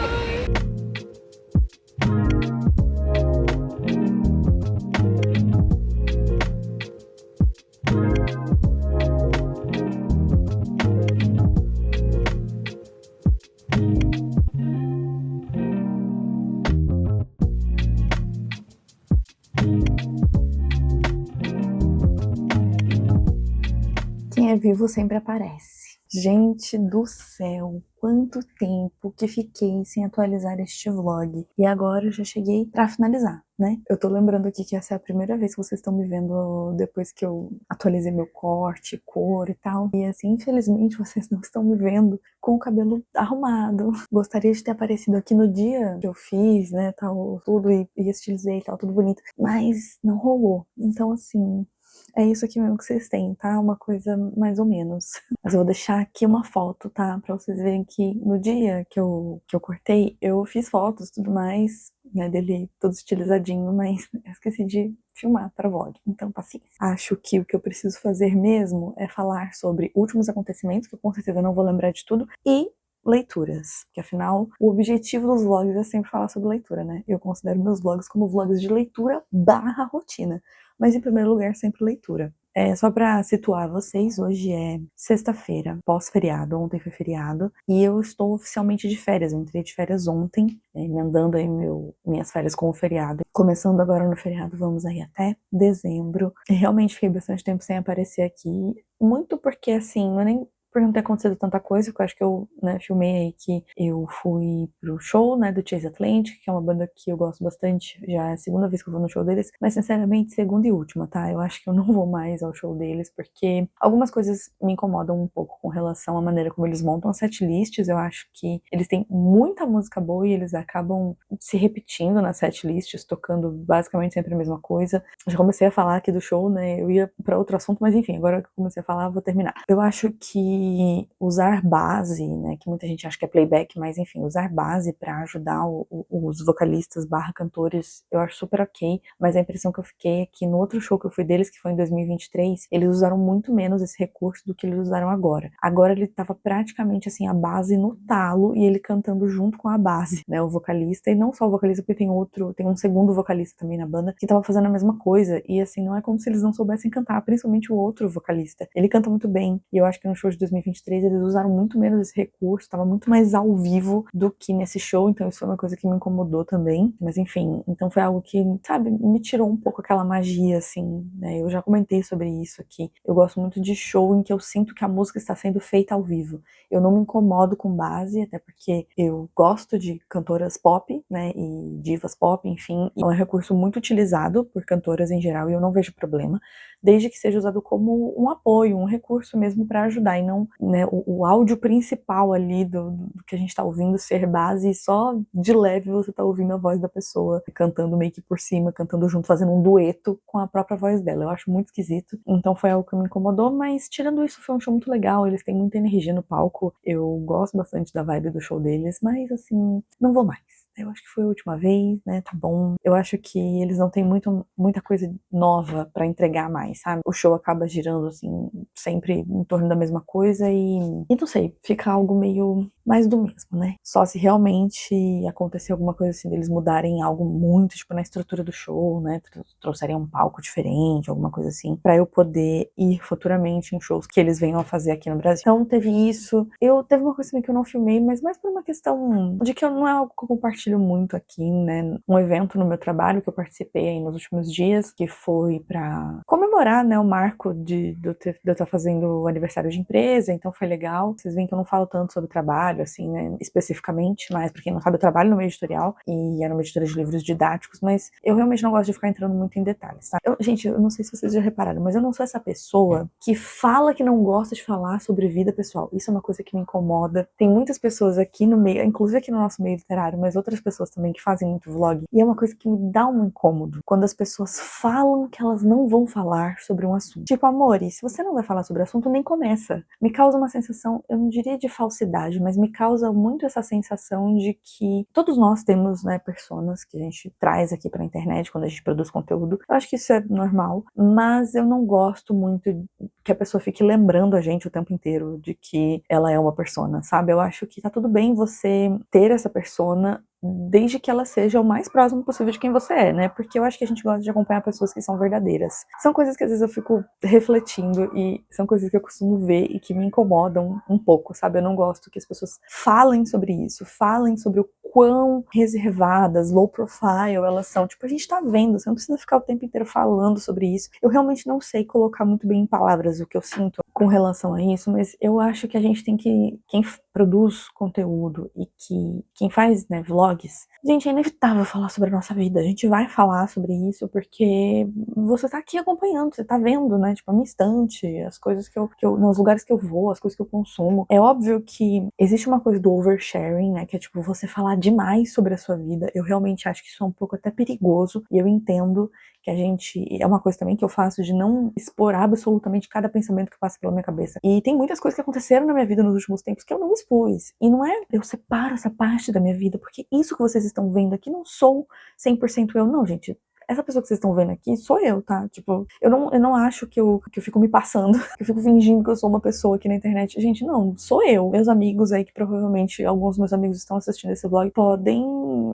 Quem é vivo sempre aparece. Gente do céu, quanto tempo que fiquei sem atualizar este vlog. E agora eu já cheguei pra finalizar, né? Eu tô lembrando aqui que essa é a primeira vez que vocês estão me vendo depois que eu atualizei meu corte, cor e tal. E assim, infelizmente, vocês não estão me vendo com o cabelo arrumado. Gostaria de ter aparecido aqui no dia que eu fiz, né, tal, tudo, e estilizei e tal, tudo bonito. Mas não rolou. Então, assim... é isso aqui mesmo que vocês têm, tá? Uma coisa mais ou menos. Mas eu vou deixar aqui uma foto, tá? Pra vocês verem que no dia que eu cortei, eu fiz fotos e tudo mais, né? Dele todo estilizadinho, mas eu esqueci de filmar para vlog, então paciência. Acho que o que eu preciso fazer mesmo é falar sobre últimos acontecimentos, que eu com certeza não vou lembrar de tudo, e leituras, que afinal o objetivo dos vlogs é sempre falar sobre leitura, né? Eu considero meus vlogs como vlogs de leitura barra rotina, mas em primeiro lugar sempre leitura. Só pra situar vocês, hoje é sexta-feira, pós-feriado, ontem foi feriado, e eu estou oficialmente de férias, eu entrei de férias ontem, emendando aí minhas férias com o feriado. Começando agora no feriado, vamos aí até dezembro. E realmente fiquei bastante tempo sem aparecer aqui, muito porque assim, não é nem por não ter acontecido tanta coisa, porque eu acho que eu, né, filmei aí que eu fui pro show, né, do Chase Atlantic, que é uma banda que eu gosto bastante, já é a segunda vez que eu vou no show deles, mas sinceramente, segunda e última, tá? Eu acho que eu não vou mais ao show deles, porque algumas coisas me incomodam um pouco com relação à maneira como eles montam as setlists. Eu acho que eles têm muita música boa e eles acabam se repetindo nas setlists, tocando basicamente sempre a mesma coisa. Já comecei a falar aqui do show, né, eu ia pra outro assunto, mas enfim, agora que eu comecei a falar, vou terminar. Eu acho que usar base, né, que muita gente acha que é playback, mas enfim, usar base pra ajudar os vocalistas barra cantores, eu acho super ok, mas a impressão que eu fiquei é que no outro show que eu fui deles, que foi em 2023, eles usaram muito menos esse recurso do que eles usaram agora. Agora ele tava praticamente assim, a base no talo e ele cantando junto com a base, né, o vocalista, e não só o vocalista, porque tem um segundo vocalista também na banda, que tava fazendo a mesma coisa, e assim, não é como se eles não soubessem cantar, principalmente o outro vocalista. Ele canta muito bem, e eu acho que no show de 2023 eles usaram muito menos esse recurso, tava muito mais ao vivo do que nesse show, então isso foi uma coisa que me incomodou também, mas enfim, então foi algo que, sabe, me tirou um pouco aquela magia, assim, né, eu já comentei sobre isso aqui, eu gosto muito de show em que eu sinto que a música está sendo feita ao vivo, eu não me incomodo com base, até porque eu gosto de cantoras pop, né, e divas pop, enfim, e é um recurso muito utilizado por cantoras em geral e eu não vejo problema, desde que seja usado como um apoio, um recurso mesmo para ajudar, e não, né, o áudio principal ali do que a gente tá ouvindo ser base, e só de leve você tá ouvindo a voz da pessoa cantando meio que por cima, cantando junto, fazendo um dueto com a própria voz dela. Eu acho muito esquisito, então foi algo que me incomodou, mas tirando isso foi um show muito legal, eles têm muita energia no palco, eu gosto bastante da vibe do show deles, mas assim, não vou mais. Eu acho que foi a última vez, né, tá bom. Eu acho que eles não têm muita coisa nova pra entregar mais, sabe? O show acaba girando, assim, sempre em torno da mesma coisa e não sei, fica algo meio mais do mesmo, né? Só se realmente acontecer alguma coisa assim, deles mudarem algo muito, tipo, na estrutura do show, né? Trouxerem um palco diferente, alguma coisa assim, pra eu poder ir futuramente em shows que eles venham a fazer aqui no Brasil. Então teve isso. Teve uma coisa também que eu não filmei, mas mais por uma questão de que não é algo que eu compartilho muito aqui, né? Um evento no meu trabalho que eu participei aí nos últimos dias, que foi pra comemorar, né, o marco de eu estar fazendo o aniversário de empresa, então foi legal. Vocês veem que eu não falo tanto sobre trabalho, trabalho, assim, né, especificamente, mas pra quem não sabe, eu trabalho no meio editorial e é numa editora de livros didáticos, mas eu realmente não gosto de ficar entrando muito em detalhes, tá? Gente, eu não sei se vocês já repararam, mas eu não sou essa pessoa que fala que não gosta de falar sobre vida pessoal. Isso é uma coisa que me incomoda. Tem muitas pessoas aqui no meio, inclusive aqui no nosso meio literário, mas outras pessoas também que fazem muito vlog, e é uma coisa que me dá um incômodo, quando as pessoas falam que elas não vão falar sobre um assunto. Tipo, amore, se você não vai falar sobre o assunto, nem começa. Me causa uma sensação, eu não diria de falsidade, mas me causa muito essa sensação de que todos nós temos, né, personas que a gente traz aqui pra internet quando a gente produz conteúdo. Eu acho que isso é normal, mas eu não gosto muito que a pessoa fique lembrando a gente o tempo inteiro de que ela é uma persona, sabe? Eu acho que tá tudo bem você ter essa persona desde que ela seja o mais próximo possível de quem você é, né? Porque eu acho que a gente gosta de acompanhar pessoas que são verdadeiras. São coisas que às vezes eu fico refletindo e são coisas que eu costumo ver e que me incomodam um pouco, sabe? Eu não gosto que as pessoas falem sobre isso, falem sobre o quão reservadas, low profile elas são. Tipo, a gente tá vendo, você não precisa ficar o tempo inteiro falando sobre isso. Eu realmente não sei colocar muito bem em palavras o que eu sinto com relação a isso, mas eu acho que a gente tem que, quem produz conteúdo e que quem faz, né, vlogs, gente, é inevitável falar sobre a nossa vida. A gente vai falar sobre isso porque você tá aqui acompanhando, você tá vendo, né, tipo, a minha estante, as coisas que eu nos lugares que eu vou, as coisas que eu consumo. É óbvio que existe uma coisa do oversharing, né, que é tipo você falar demais sobre a sua vida. Eu realmente acho que isso é um pouco até perigoso e eu entendo que a gente, é uma coisa também que eu faço de não expor absolutamente cada pensamento que passa pela minha cabeça. E tem muitas coisas que aconteceram na minha vida nos últimos tempos que eu não expus. E não é, eu separo essa parte da minha vida, porque isso que vocês estão vendo aqui não sou 100% eu, não, gente. Essa pessoa que vocês estão vendo aqui sou eu, tá? Tipo, eu não acho que eu fico me passando, que eu fico fingindo que eu sou uma pessoa aqui na internet. Gente, não, sou eu. Meus amigos aí, que provavelmente alguns dos meus amigos estão assistindo esse vlog, podem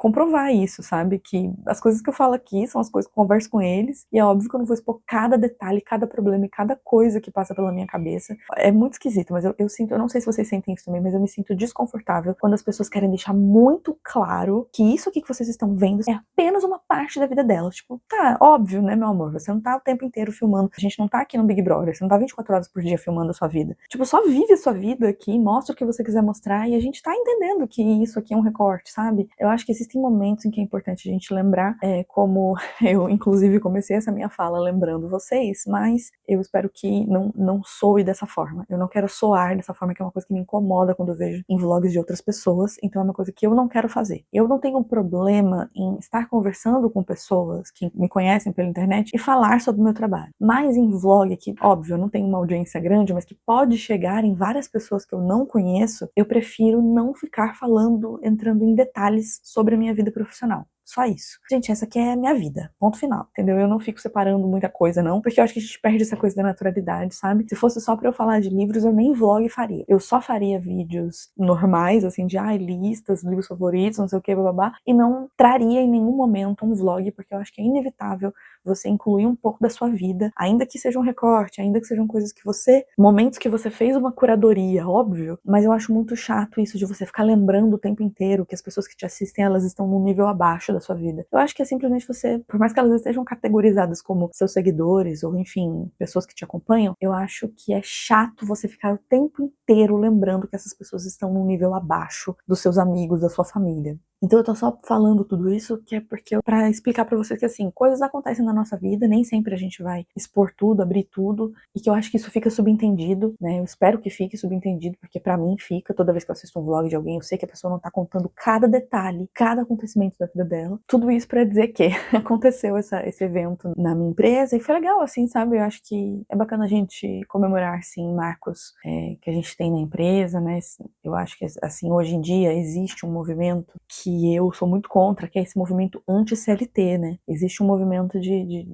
comprovar isso, sabe? Que as coisas que eu falo aqui são as coisas que eu converso com eles, e é óbvio que eu não vou expor cada detalhe, cada problema e cada coisa que passa pela minha cabeça. É muito esquisito, mas eu sinto, eu não sei se vocês sentem isso também, mas eu me sinto desconfortável quando as pessoas querem deixar muito claro que isso aqui que vocês estão vendo é apenas uma parte da vida delas. Tipo, tá, óbvio, né, meu amor? Você não tá o tempo inteiro filmando. A gente não tá aqui no Big Brother. Você não tá 24 horas por dia filmando a sua vida. Tipo, só vive a sua vida aqui, mostra o que você quiser mostrar e a gente tá entendendo que isso aqui é um recorte, sabe? Eu acho que existem momentos em que é importante a gente lembrar, como eu, inclusive, comecei essa minha fala lembrando vocês, mas eu espero que não soe dessa forma. Eu não quero soar dessa forma, que é uma coisa que me incomoda quando eu vejo em vlogs de outras pessoas, então é uma coisa que eu não quero fazer. Eu não tenho um problema em estar conversando com pessoas que me conhecem pela internet e falar sobre o meu trabalho. Mas em vlog, que óbvio, eu não tenho uma audiência grande, mas que pode chegar em várias pessoas que eu não conheço, eu prefiro não ficar falando, entrando em detalhes sobre a minha vida profissional. Só isso. Gente, essa aqui é a minha vida. Ponto final, entendeu? Eu não fico separando muita coisa, não, porque eu acho que a gente perde essa coisa da naturalidade, sabe? Se fosse só pra eu falar de livros, eu nem vlog faria. Eu só faria vídeos normais, assim, de, listas, livros favoritos, não sei o que, bababá, e não traria em nenhum momento um vlog, porque eu acho que é inevitável você incluir um pouco da sua vida, ainda que seja um recorte, ainda que sejam coisas que você, momentos que você fez uma curadoria, óbvio, mas eu acho muito chato isso de você ficar lembrando o tempo inteiro que as pessoas que te assistem, elas estão num nível abaixo da sua vida. Eu acho que é simplesmente você, por mais que elas estejam categorizadas como seus seguidores, ou enfim, pessoas que te acompanham, eu acho que é chato você ficar o tempo inteiro lembrando que essas pessoas estão num nível abaixo dos seus amigos, da sua família. Então eu tô só falando tudo isso que é porque pra explicar pra vocês que assim, coisas acontecem na nossa vida, nem sempre a gente vai expor tudo, abrir tudo, e que eu acho que isso fica subentendido, né? Eu espero que fique subentendido, porque pra mim fica, toda vez que eu assisto um vlog de alguém, eu sei que a pessoa não tá contando cada detalhe, cada acontecimento da vida dela. Tudo isso pra dizer que aconteceu esse evento na minha empresa e foi legal, assim, sabe? Eu acho que é bacana a gente comemorar, sim, marcos que a gente tem na empresa, né? Eu acho que, assim, hoje em dia existe um movimento que eu sou muito contra, que é esse movimento anti-CLT, né? Existe um movimento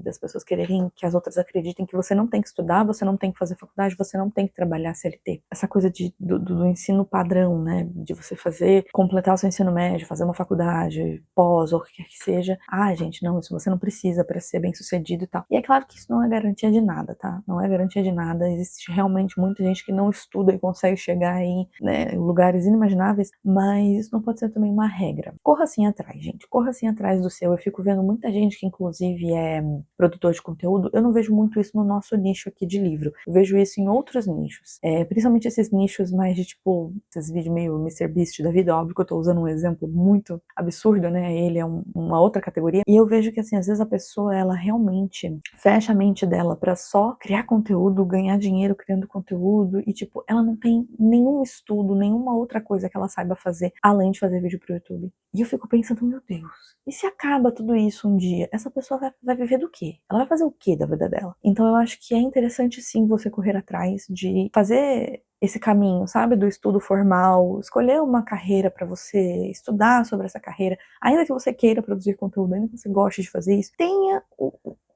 das pessoas quererem que as outras acreditem que você não tem que estudar, você não tem que fazer faculdade, você não tem que trabalhar CLT. Essa coisa do ensino padrão, né? De você completar o seu ensino médio, fazer uma faculdade, pós, ou o que quer que seja. Gente, não, isso você não precisa para ser bem sucedido e tal. E é claro que isso não é garantia de nada, tá? Não é garantia de nada. Existe realmente muita gente que não estuda e consegue chegar em, né, lugares inimagináveis, mas isso não pode ser também uma regra. carreira. Corra assim atrás, gente. Corra assim atrás do seu. Eu fico vendo muita gente que, inclusive, é produtor de conteúdo. Eu não vejo muito isso no nosso nicho aqui de livro. Eu vejo isso em outros nichos. Principalmente esses nichos mais de, tipo, esses vídeos meio MrBeast da vida. Óbvio que eu tô usando um exemplo muito absurdo, né? Ele é uma outra categoria. E eu vejo que, assim, às vezes a pessoa, ela realmente fecha a mente dela pra só criar conteúdo, ganhar dinheiro criando conteúdo e, tipo, ela não tem nenhum estudo, nenhuma outra coisa que ela saiba fazer além de fazer vídeo pro YouTube. E eu fico pensando, meu Deus, e se acaba tudo isso um dia? Essa pessoa vai viver do quê? Ela vai fazer o quê da vida dela? Então eu acho que é interessante sim você correr atrás de fazer esse caminho, sabe, do estudo formal, escolher uma carreira para você estudar sobre essa carreira, ainda que você queira produzir conteúdo, ainda que você goste de fazer isso, tenha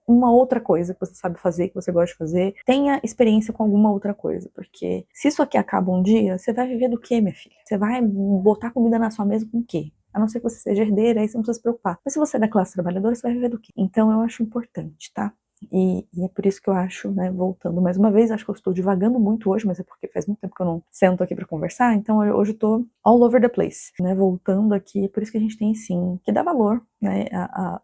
uma outra coisa que você sabe fazer, que você gosta de fazer, tenha experiência com alguma outra coisa, porque se isso aqui acaba um dia, você vai viver do quê, minha filha? Você vai botar comida na sua mesa com o quê? A não ser que você seja herdeira, aí você não precisa se preocupar. Mas se você é da classe trabalhadora, você vai viver do quê? Então eu acho importante, tá? E é por isso que eu acho, né, voltando mais uma vez, acho que eu estou divagando muito hoje, mas é porque faz muito tempo que eu não sento aqui pra conversar, então hoje eu tô all over the place, né, voltando aqui, é por isso que a gente tem sim que dar valor, né,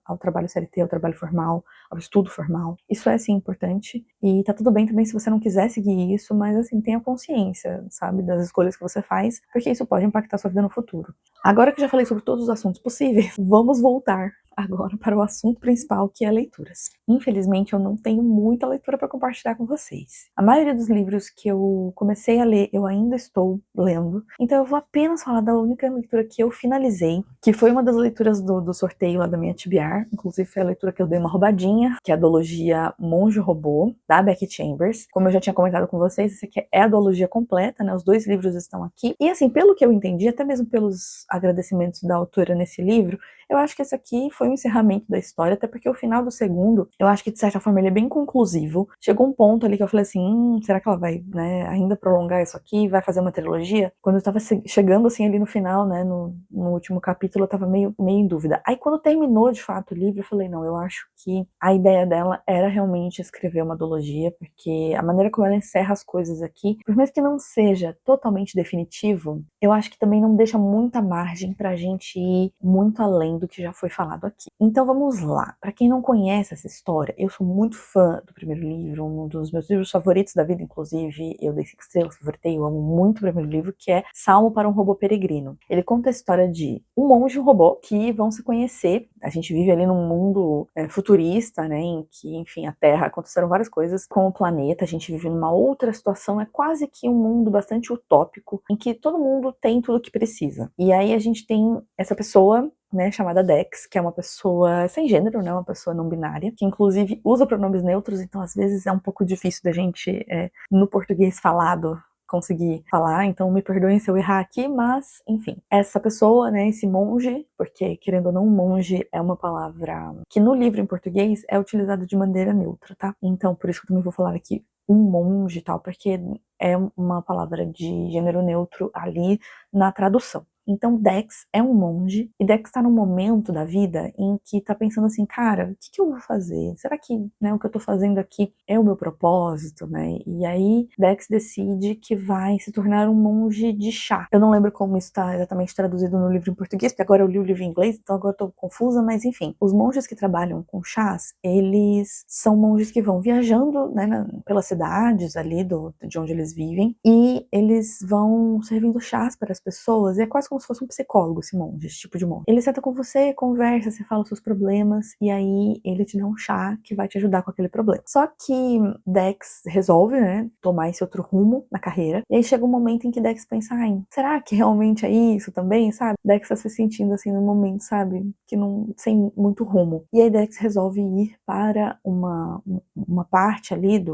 ao trabalho CLT, ao trabalho formal, ao estudo formal. Isso é sim importante, e tá tudo bem também se você não quiser seguir isso, mas assim, tenha consciência, sabe, das escolhas que você faz, porque isso pode impactar sua vida no futuro. Agora que eu já falei sobre todos os assuntos possíveis, vamos voltar agora para o assunto principal, que é leituras. Infelizmente, eu não tenho muita leitura para compartilhar com vocês. A maioria dos livros que eu comecei a ler, eu ainda estou lendo. Então eu vou apenas falar da única leitura que eu finalizei, que foi uma das leituras do sorteio lá da minha TBR. Inclusive foi a leitura que eu dei uma roubadinha, que é a duologia Monge Robô, da Becky Chambers. Como eu já tinha comentado com vocês, essa aqui é a duologia completa, né? Os 2 livros estão aqui. E assim, pelo que eu entendi, até mesmo pelos agradecimentos da autora nesse livro, eu acho que esse aqui foi o encerramento da história, até porque o final do segundo, eu acho que de certa forma ele é bem conclusivo. Chegou um ponto ali que eu falei assim, será que ela vai, né, ainda prolongar isso aqui, vai fazer uma trilogia? Quando eu tava chegando assim ali no final, né, no último capítulo, eu tava meio em dúvida. Aí quando terminou de fato o livro, eu falei, não, eu acho que a ideia dela era realmente escrever uma duologia, porque a maneira como ela encerra as coisas aqui, por mais que não seja totalmente definitivo, eu acho que também não deixa muita margem pra gente ir muito além do que já foi falado aqui. Então vamos lá. Para quem não conhece essa história, eu sou muito fã do primeiro livro, um dos meus livros favoritos da vida, inclusive, eu dei 5 estrelas, favoritei, eu amo muito o primeiro livro, que é Salmo para um Robô Peregrino. Ele conta a história de um monge e um robô que vão se conhecer. A gente vive ali num mundo futurista, né, em que, enfim, a Terra, aconteceram várias coisas com o planeta, a gente vive numa outra situação, é quase que um mundo bastante utópico, em que todo mundo tem tudo o que precisa. E aí a gente tem essa pessoa, né, chamada Dex, que é uma pessoa sem gênero, né, uma pessoa não binária, que inclusive usa pronomes neutros, então às vezes é um pouco difícil da gente, no português falado, conseguir falar, então me perdoem se eu errar aqui, mas, enfim, essa pessoa, né, esse monge, porque, querendo ou não, monge é uma palavra que no livro em português é utilizada de maneira neutra, tá? Então, por isso que eu também vou falar aqui um monge e tal, porque é uma palavra de gênero neutro ali na tradução. Então Dex é um monge, e Dex tá num momento da vida em que tá pensando assim, cara, o que eu vou fazer? Será que, né, o que eu tô fazendo aqui é o meu propósito, né? E aí Dex decide que vai se tornar um monge de chá. Eu não lembro como isso tá exatamente traduzido no livro em português, porque agora eu li o livro em inglês, então agora eu tô confusa, mas enfim. Os monges que trabalham com chás, eles são monges que vão viajando, né, pelas cidades ali de onde eles vivem, e eles vão servindo chás para as pessoas, e é quase como se fosse um psicólogo esse monge, esse tipo de monge. Ele senta com você, conversa, você fala os seus problemas, e aí ele te dá um chá que vai te ajudar com aquele problema. Só que Dex resolve, né, tomar esse outro rumo na carreira, e aí chega um momento em que Dex pensa, ai, será que realmente é isso também, sabe? Dex tá se sentindo assim no momento, sabe, que não, sem muito rumo. E aí Dex resolve ir para uma parte ali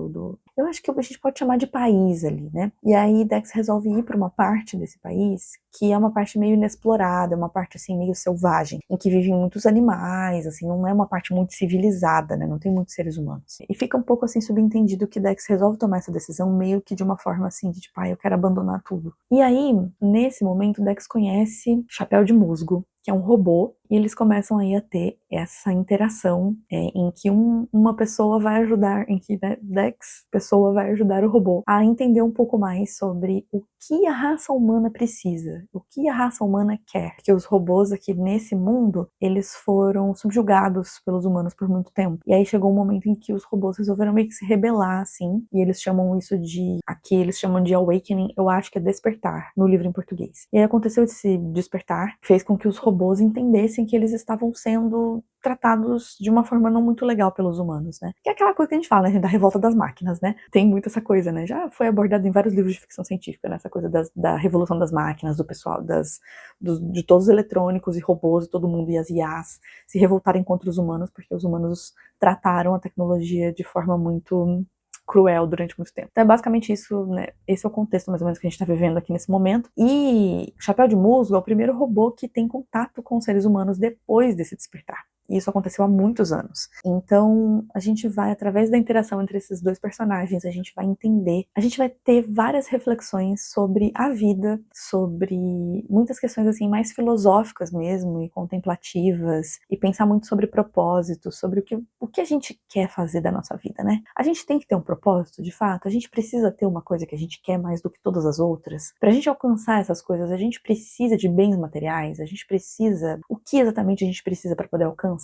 eu acho que a gente pode chamar de país ali, né? E aí Dex resolve ir para uma parte desse país que é uma parte meio inexplorada, uma parte assim meio selvagem, em que vivem muitos animais, assim, não é uma parte muito civilizada, né? Não tem muitos seres humanos. E fica um pouco assim subentendido que Dex resolve tomar essa decisão meio que de uma forma assim de tipo, eu quero abandonar tudo. E aí, nesse momento, Dex conhece Chapéu de Musgo, que é um robô, e eles começam aí a ter essa interação em que uma pessoa vai ajudar, em que, né, Dex, pessoa, vai ajudar o robô a entender um pouco mais sobre o que a raça humana precisa, o que a raça humana quer. Que os robôs aqui nesse mundo, eles foram subjugados pelos humanos por muito tempo. E aí chegou um momento em que os robôs resolveram meio que se rebelar, assim, e eles chamam isso de, aqui eles chamam de awakening, eu acho que é despertar, no livro em português. E aí aconteceu esse despertar, fez com que os robôs entendessem que eles estavam sendo tratados de uma forma não muito legal pelos humanos, né? Que é aquela coisa que a gente fala, né, da revolta das máquinas, né? Tem muito essa coisa, né? Já foi abordado em vários livros de ficção científica, né? Essa coisa da revolução das máquinas, do pessoal, de todos os eletrônicos e robôs e todo mundo, e as IAs se revoltarem contra os humanos, porque os humanos trataram a tecnologia de forma muito cruel durante muito tempo. Então é basicamente isso, né? Esse é o contexto mais ou menos que a gente está vivendo aqui nesse momento. E Chapéu de Musgo é o primeiro robô que tem contato com os seres humanos depois desse despertar. E isso aconteceu há muitos anos. Então, a gente vai, através da interação entre esses dois personagens, a gente vai entender, a gente vai ter várias reflexões sobre a vida, sobre muitas questões assim mais filosóficas mesmo, e contemplativas, e pensar muito sobre propósito, sobre o que a gente quer fazer da nossa vida, né? A gente tem que ter um propósito, de fato, a gente precisa ter uma coisa que a gente quer mais do que todas as outras. Pra gente alcançar essas coisas, a gente precisa de bens materiais, a gente precisa... O que exatamente a gente precisa para poder alcançar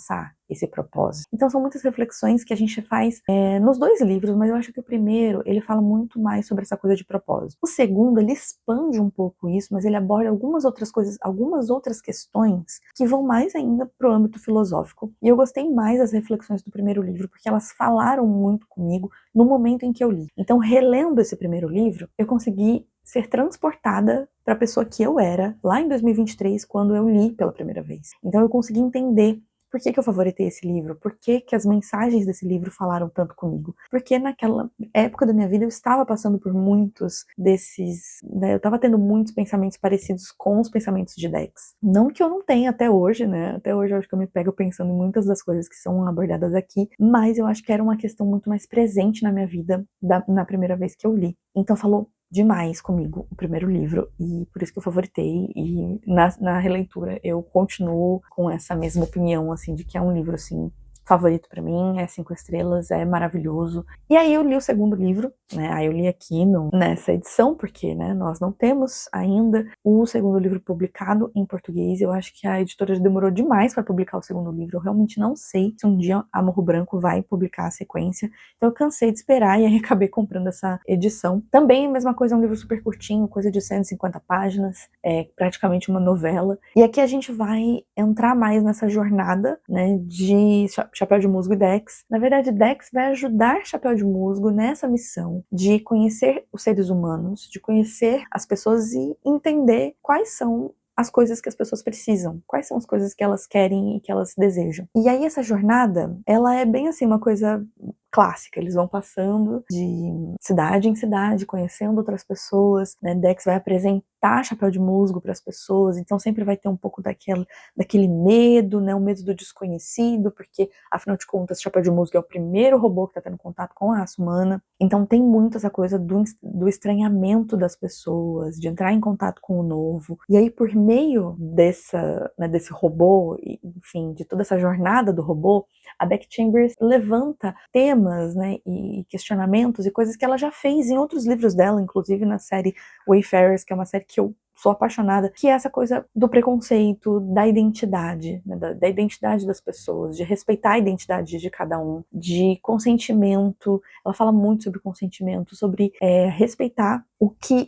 esse propósito? Então são muitas reflexões que a gente faz nos dois livros, mas eu acho que o primeiro, ele fala muito mais sobre essa coisa de propósito. O segundo, ele expande um pouco isso, mas ele aborda algumas outras coisas, algumas outras questões que vão mais ainda pro âmbito filosófico. E eu gostei mais das reflexões do primeiro livro, porque elas falaram muito comigo no momento em que eu li. Então, relendo esse primeiro livro, eu consegui ser transportada para a pessoa que eu era lá em 2023, quando eu li pela primeira vez. Então eu consegui entender por que eu favoritei esse livro, por que as mensagens desse livro falaram tanto comigo. Porque naquela época da minha vida eu estava passando por muitos desses... né, eu estava tendo muitos pensamentos parecidos com os pensamentos de Dex. Não que eu não tenha até hoje, né? Até hoje eu acho que eu me pego pensando em muitas das coisas que são abordadas aqui, mas eu acho que era uma questão muito mais presente na minha vida na primeira vez que eu li. Então falou demais comigo o primeiro livro, e por isso que eu favoritei, e na releitura eu continuo com essa mesma opinião, assim, de que é um livro, assim, favorito pra mim, é 5 estrelas, é maravilhoso. E aí eu li o segundo livro, né, aí eu li aqui nessa edição, porque, né, nós não temos ainda o segundo livro publicado em português. Eu acho que a editora demorou demais para publicar o segundo livro, eu realmente não sei se um dia a Morro Branco vai publicar a sequência, então eu cansei de esperar e aí acabei comprando essa edição. Também a mesma coisa, é um livro super curtinho, coisa de 150 páginas, é praticamente uma novela, e aqui a gente vai entrar mais nessa jornada, né, de Chapéu de Musgo e Dex. Na verdade, Dex vai ajudar Chapéu de Musgo nessa missão de conhecer os seres humanos, de conhecer as pessoas e entender quais são as coisas que as pessoas precisam, quais são as coisas que elas querem e que elas desejam. E aí essa jornada, ela é bem assim, uma coisa clássica, eles vão passando de cidade em cidade, conhecendo outras pessoas, né? Dex vai apresentar Chapéu de Musgo para as pessoas, então sempre vai ter um pouco daquele medo, né? O medo do desconhecido, porque afinal de contas Chapéu de Musgo é o primeiro robô que está tendo contato com a raça humana, então tem muito essa coisa do estranhamento das pessoas, de entrar em contato com o novo, e aí por meio desse robô, enfim, de toda essa jornada do robô, a Becky Chambers levanta temas, né, e questionamentos e coisas que ela já fez em outros livros dela, inclusive na série Wayfarers, que é uma série que eu sou apaixonada, que é essa coisa do preconceito, da identidade, né, da identidade das pessoas, de respeitar a identidade de cada um, de consentimento. Ela fala muito sobre consentimento, sobre respeitar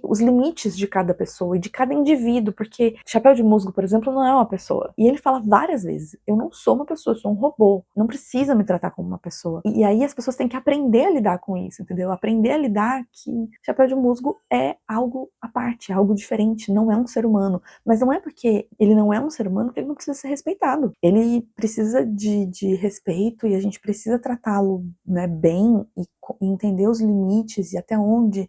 os limites de cada pessoa e de cada indivíduo, porque Chapéu de Musgo, por exemplo, não é uma pessoa. E ele fala várias vezes, eu não sou uma pessoa, eu sou um robô, não precisa me tratar como uma pessoa. E aí as pessoas têm que aprender a lidar com isso, entendeu? Aprender a lidar que Chapéu de Musgo é algo à parte, é algo diferente, não é um ser humano. Mas não é porque ele não é um ser humano que ele não precisa ser respeitado. Ele precisa de respeito, e a gente precisa tratá-lo, né, bem, e entender os limites e até onde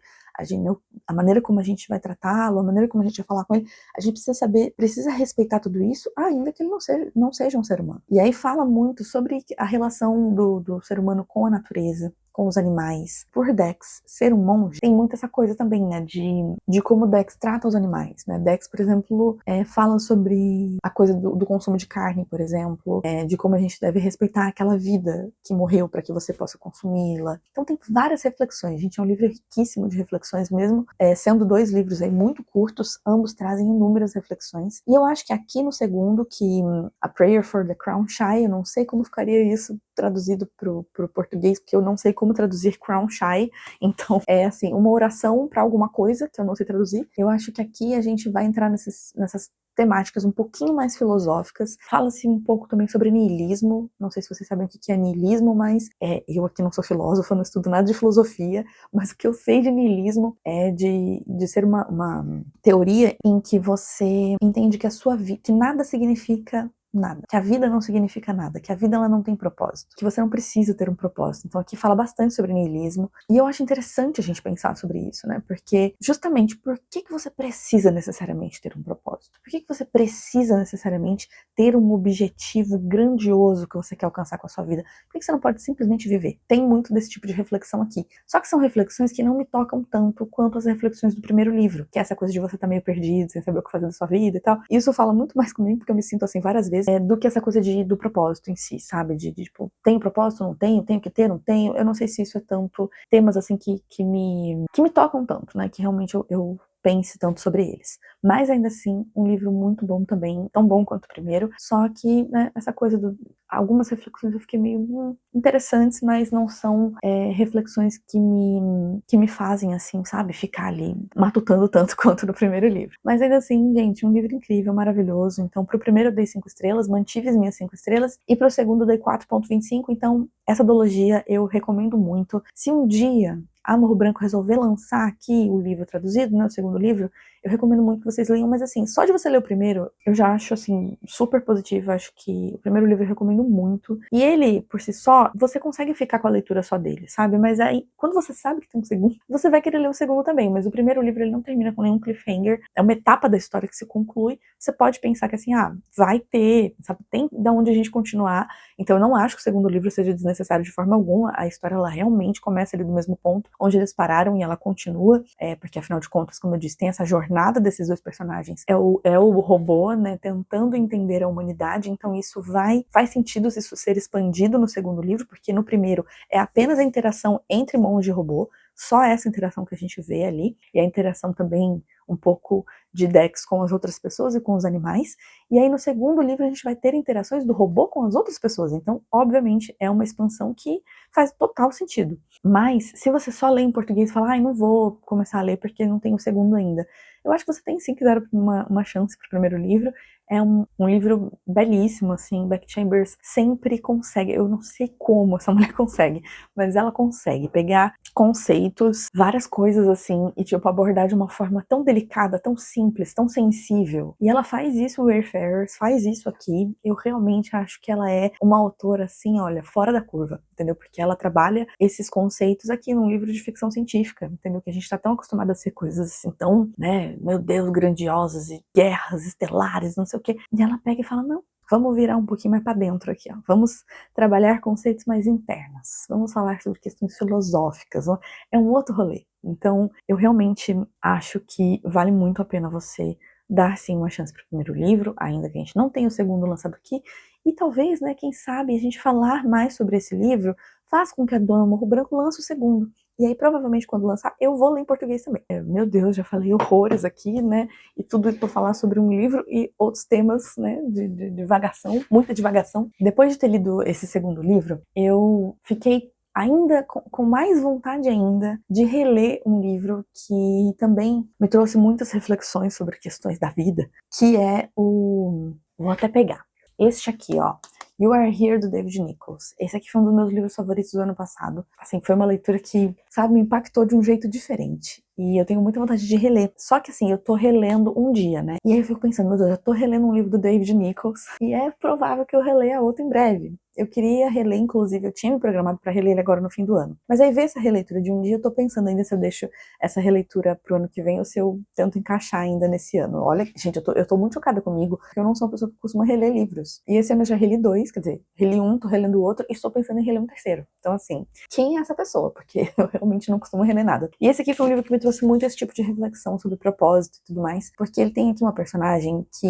a maneira como a gente vai tratá-lo, a maneira como a gente vai falar com ele, a gente precisa saber, precisa respeitar tudo isso, ainda que ele não seja um ser humano. E aí fala muito sobre a relação do ser humano com a natureza, com os animais, por Dex ser um monge, tem muito essa coisa também, né, de como Dex trata os animais, né. Dex, por exemplo, fala sobre a coisa do consumo de carne, por exemplo, de como a gente deve respeitar aquela vida que morreu para que você possa consumi-la. Então tem várias reflexões, gente, é um livro riquíssimo de reflexões mesmo, sendo 2 livros aí muito curtos, ambos trazem inúmeras reflexões. E eu acho que aqui no segundo, que A Prayer for the Crown Shy, eu não sei como ficaria isso traduzido pro português, porque eu não sei como traduzir Crown Shy, então é assim, uma oração para alguma coisa que eu não sei traduzir. Eu acho que aqui a gente vai entrar nessas temáticas um pouquinho mais filosóficas. Fala-se um pouco também sobre niilismo, não sei se vocês sabem o que é niilismo, mas eu aqui não sou filósofa, não estudo nada de filosofia, mas o que eu sei de niilismo é de ser uma teoria em que você entende que a sua vida, que nada significa nada, que a vida não significa nada, que a vida ela não tem propósito, que você não precisa ter um propósito. Então aqui fala bastante sobre niilismo, e eu acho interessante a gente pensar sobre isso, né, porque justamente por que você precisa necessariamente ter um propósito? Por que você precisa necessariamente ter um objetivo grandioso que você quer alcançar com a sua vida? Por que você não pode simplesmente viver? Tem muito desse tipo de reflexão aqui, só que são reflexões que não me tocam tanto quanto as reflexões do primeiro livro, que é essa coisa de você estar meio perdido, sem saber o que fazer da sua vida e tal. Isso fala muito mais comigo, porque eu me sinto assim várias vezes, do que essa coisa do propósito em si, sabe? De tipo, tenho propósito, não tenho, tenho que ter, não tenho. Eu não sei se isso é tanto temas assim que me tocam tanto, né? Que realmente eu pense tanto sobre eles. Mas ainda assim, um livro muito bom também, tão bom quanto o primeiro, só que, né, essa coisa algumas reflexões eu fiquei meio interessantes, mas não são reflexões que me fazem, assim, sabe, ficar ali matutando tanto quanto no primeiro livro. Mas ainda assim, gente, um livro incrível, maravilhoso. Então, pro primeiro eu dei 5 estrelas, mantive as minhas 5 estrelas, e pro segundo eu dei 4.25, então essa duologia eu recomendo muito. Se um dia a Morro Branco resolver lançar aqui o livro traduzido, né, o segundo livro, eu recomendo muito que vocês leiam, mas assim, só de você ler o primeiro, eu já acho assim, super positivo, acho que o primeiro livro eu recomendo muito, e ele, por si só, você consegue ficar com a leitura só dele, sabe, mas aí, quando você sabe que tem um segundo, você vai querer ler o segundo também, mas o primeiro livro ele não termina com nenhum cliffhanger, é uma etapa da história que se conclui, você pode pensar que assim, vai ter, sabe, tem da onde a gente continuar, então eu não acho que o segundo livro seja desnecessário de forma alguma, a história ela realmente começa ali do mesmo ponto, onde eles pararam e ela continua, porque afinal de contas, como eu disse, tem essa jornada desses 2 personagens. É o robô, né, tentando entender a humanidade, então isso faz sentido isso ser expandido no segundo livro, porque no primeiro é apenas a interação entre monge e robô, só essa interação que a gente vê ali, e a interação também um pouco de Dex com as outras pessoas e com os animais, e aí no segundo livro a gente vai ter interações do robô com as outras pessoas, então obviamente é uma expansão que faz total sentido. Mas se você só lê em português e fala, não vou começar a ler porque não tem o segundo ainda, eu acho que você tem sim que dar uma chance pro primeiro livro. É um livro belíssimo, assim, Becky Chambers sempre consegue, eu não sei como essa mulher consegue, mas ela consegue pegar conceitos, várias coisas assim, e tipo, abordar de uma forma tão delicada, tão simples, tão sensível. E ela faz isso no Wayfarers, faz isso aqui. Eu realmente acho que ela é uma autora, assim, olha, fora da curva, entendeu? Porque ela trabalha esses conceitos aqui num livro de ficção científica, entendeu? Que a gente tá tão acostumado a ser coisas assim, tão, né, meu Deus, grandiosas e guerras estelares, não sei o quê. E ela pega e fala, não, vamos virar um pouquinho mais para dentro aqui, ó. Vamos trabalhar conceitos mais internos. Vamos falar sobre questões filosóficas. Ó. É um outro rolê. Então, eu realmente acho que vale muito a pena você dar, sim, uma chance para o primeiro livro, ainda que a gente não tenha o segundo lançado aqui. E talvez, né, quem sabe, a gente falar mais sobre esse livro faz com que a Dona Morro Branco lance o segundo. E aí, provavelmente, quando lançar, eu vou ler em português também. Meu Deus, já falei horrores aqui, né? E tudo para falar sobre um livro e outros temas, né? De divagação, muita divagação. Depois de ter lido esse segundo livro, eu fiquei ainda com mais vontade ainda de reler um livro que também me trouxe muitas reflexões sobre questões da vida, que é o... Vou até pegar. Este aqui, ó. You Are Here, do David Nichols. Esse aqui foi um dos meus livros favoritos do ano passado. Assim, foi uma leitura que, sabe, me impactou de um jeito diferente. E eu tenho muita vontade de reler. Só que assim, eu tô relendo um dia, né? E aí eu fico pensando, meu Deus, eu já tô relendo um livro do David Nichols. E é provável que eu releia outro em breve. Eu queria reler, inclusive, eu tinha me programado pra reler ele agora no fim do ano. Mas aí ver essa releitura de um dia, eu tô pensando ainda se eu deixo essa releitura pro ano que vem ou se eu tento encaixar ainda nesse ano. Olha, gente, eu tô muito chocada comigo, porque eu não sou uma pessoa que costuma reler livros. E esse ano eu já reli 2, quer dizer, reli um, tô relendo o outro e estou pensando em reler um terceiro. Então, assim, quem é essa pessoa? Porque eu realmente não costumo reler nada. E esse aqui foi um livro que me trouxe muito esse tipo de reflexão sobre propósito e tudo mais, porque ele tem aqui uma personagem que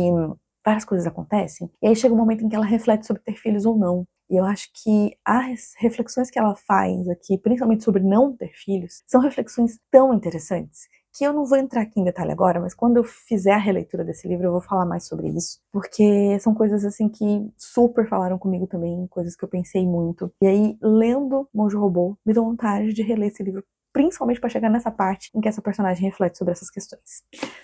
várias coisas acontecem, e aí chega um momento em que ela reflete sobre ter filhos ou não. E eu acho que as reflexões que ela faz aqui, principalmente sobre não ter filhos, são reflexões tão interessantes, que eu não vou entrar aqui em detalhe agora, mas quando eu fizer a releitura desse livro eu vou falar mais sobre isso, porque são coisas assim que super falaram comigo também, coisas que eu pensei muito. E aí, lendo Monge Robô, me deu vontade de reler esse livro, principalmente para chegar nessa parte em que essa personagem reflete sobre essas questões.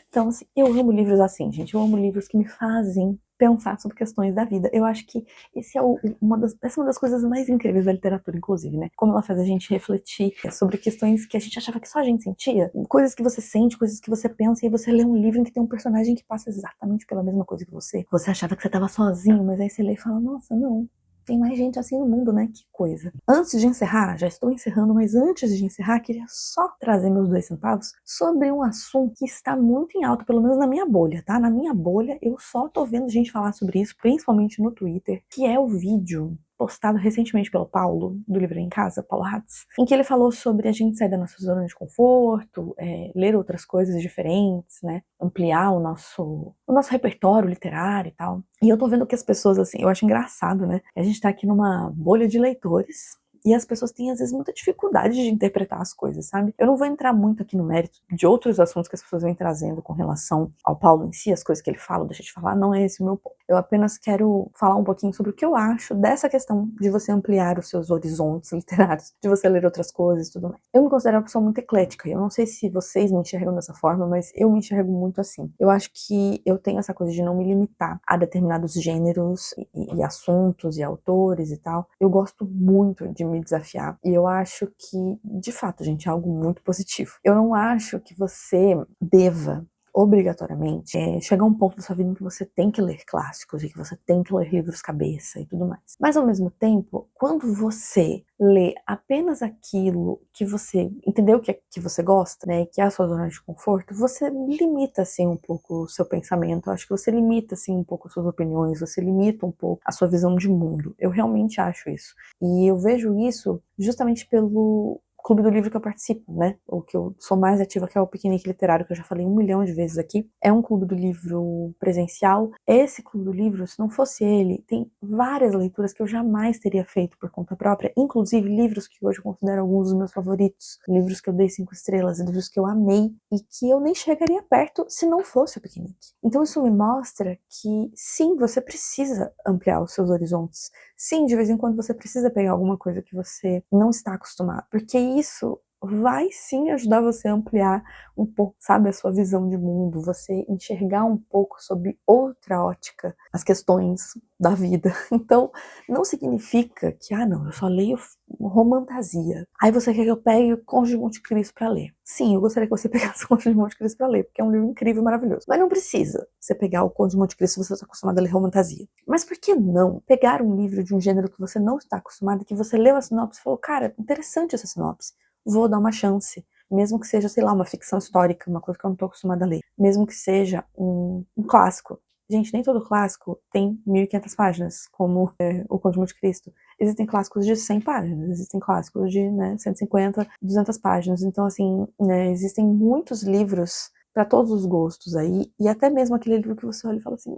Então, assim, eu amo livros assim, gente. Eu amo livros que me fazem pensar sobre questões da vida. Eu acho que essa é uma das coisas mais incríveis da literatura, inclusive, né? Como ela faz a gente refletir sobre questões que a gente achava que só a gente sentia. Coisas que você sente, coisas que você pensa, e aí você lê um livro em que tem um personagem que passa exatamente pela mesma coisa que você. Você achava que você estava sozinho, mas aí você lê e fala, nossa, não. Tem mais gente assim no mundo, né? Que coisa. Antes de encerrar, já estou encerrando, mas antes de encerrar, queria só trazer meus 2 centavos sobre um assunto que está muito em alta, pelo menos na minha bolha, tá? Na minha bolha, eu só tô vendo gente falar sobre isso, principalmente no Twitter, que é o vídeo postado recentemente pelo Paulo, do Livro em Casa, Paulo Hatz, em que ele falou sobre a gente sair da nossa zona de conforto, ler outras coisas diferentes, né, ampliar o nosso repertório literário e tal. E eu tô vendo que as pessoas, assim, eu acho engraçado, né, a gente tá aqui numa bolha de leitores, e as pessoas têm, às vezes, muita dificuldade de interpretar as coisas, sabe? Eu não vou entrar muito aqui no mérito de outros assuntos que as pessoas vêm trazendo com relação ao Paulo em si, as coisas que ele fala, deixa de falar, não é esse o meu ponto. Eu apenas quero falar um pouquinho sobre o que eu acho dessa questão de você ampliar os seus horizontes literários, de você ler outras coisas e tudo mais. Eu me considero uma pessoa muito eclética, eu não sei se vocês me enxergam dessa forma, mas eu me enxergo muito assim. Eu acho que eu tenho essa coisa de não me limitar a determinados gêneros e assuntos e autores e tal. Eu gosto muito de me desafiar, e eu acho que, de fato, gente, é algo muito positivo. Eu não acho que você deva obrigatoriamente chegar a um ponto da sua vida em que você tem que ler clássicos e que você tem que ler livros cabeça e tudo mais. Mas ao mesmo tempo, quando você lê apenas aquilo que você entendeu que você gosta, né, que é a sua zona de conforto, você limita assim um pouco o seu pensamento. Eu acho que você limita assim um pouco as suas opiniões, você limita um pouco a sua visão de mundo. Eu realmente acho isso. E eu vejo isso justamente pelo clube do livro que eu participo, né? O que eu sou mais ativa, que é o Piquenique Literário, que eu já falei 1 milhão de vezes aqui. É um clube do livro presencial. Esse clube do livro, se não fosse ele, tem várias leituras que eu jamais teria feito por conta própria, inclusive livros que hoje eu considero alguns dos meus favoritos, livros que eu dei 5 estrelas, livros que eu amei e que eu nem chegaria perto se não fosse o Piquenique. Então isso me mostra que sim, você precisa ampliar os seus horizontes. Sim, de vez em quando você precisa pegar alguma coisa que você não está acostumado, porque isso vai sim ajudar você a ampliar um pouco, sabe, a sua visão de mundo, você enxergar um pouco sob outra ótica as questões da vida. Então, não significa que, não, eu só leio romantasia. Aí você quer que eu pegue o Conde de Monte Cristo pra ler. Sim, eu gostaria que você pegasse o Conde de Monte Cristo pra ler, porque é um livro incrível e maravilhoso. Mas não precisa você pegar o Conde de Monte Cristo se você está acostumado a ler romantasia. Mas por que não pegar um livro de um gênero que você não está acostumado, que você leu a sinopse e falou, cara, interessante essa sinopse, vou dar uma chance. Mesmo que seja, sei lá, uma ficção histórica, uma coisa que eu não tô acostumada a ler. Mesmo que seja um clássico. Gente, nem todo clássico tem 1.500 páginas, como o Conde de Monte Cristo. Existem clássicos de 100 páginas, existem clássicos de 150, 200 páginas. Então, assim, né, existem muitos livros para todos os gostos aí, e até mesmo aquele livro que você olha e fala assim,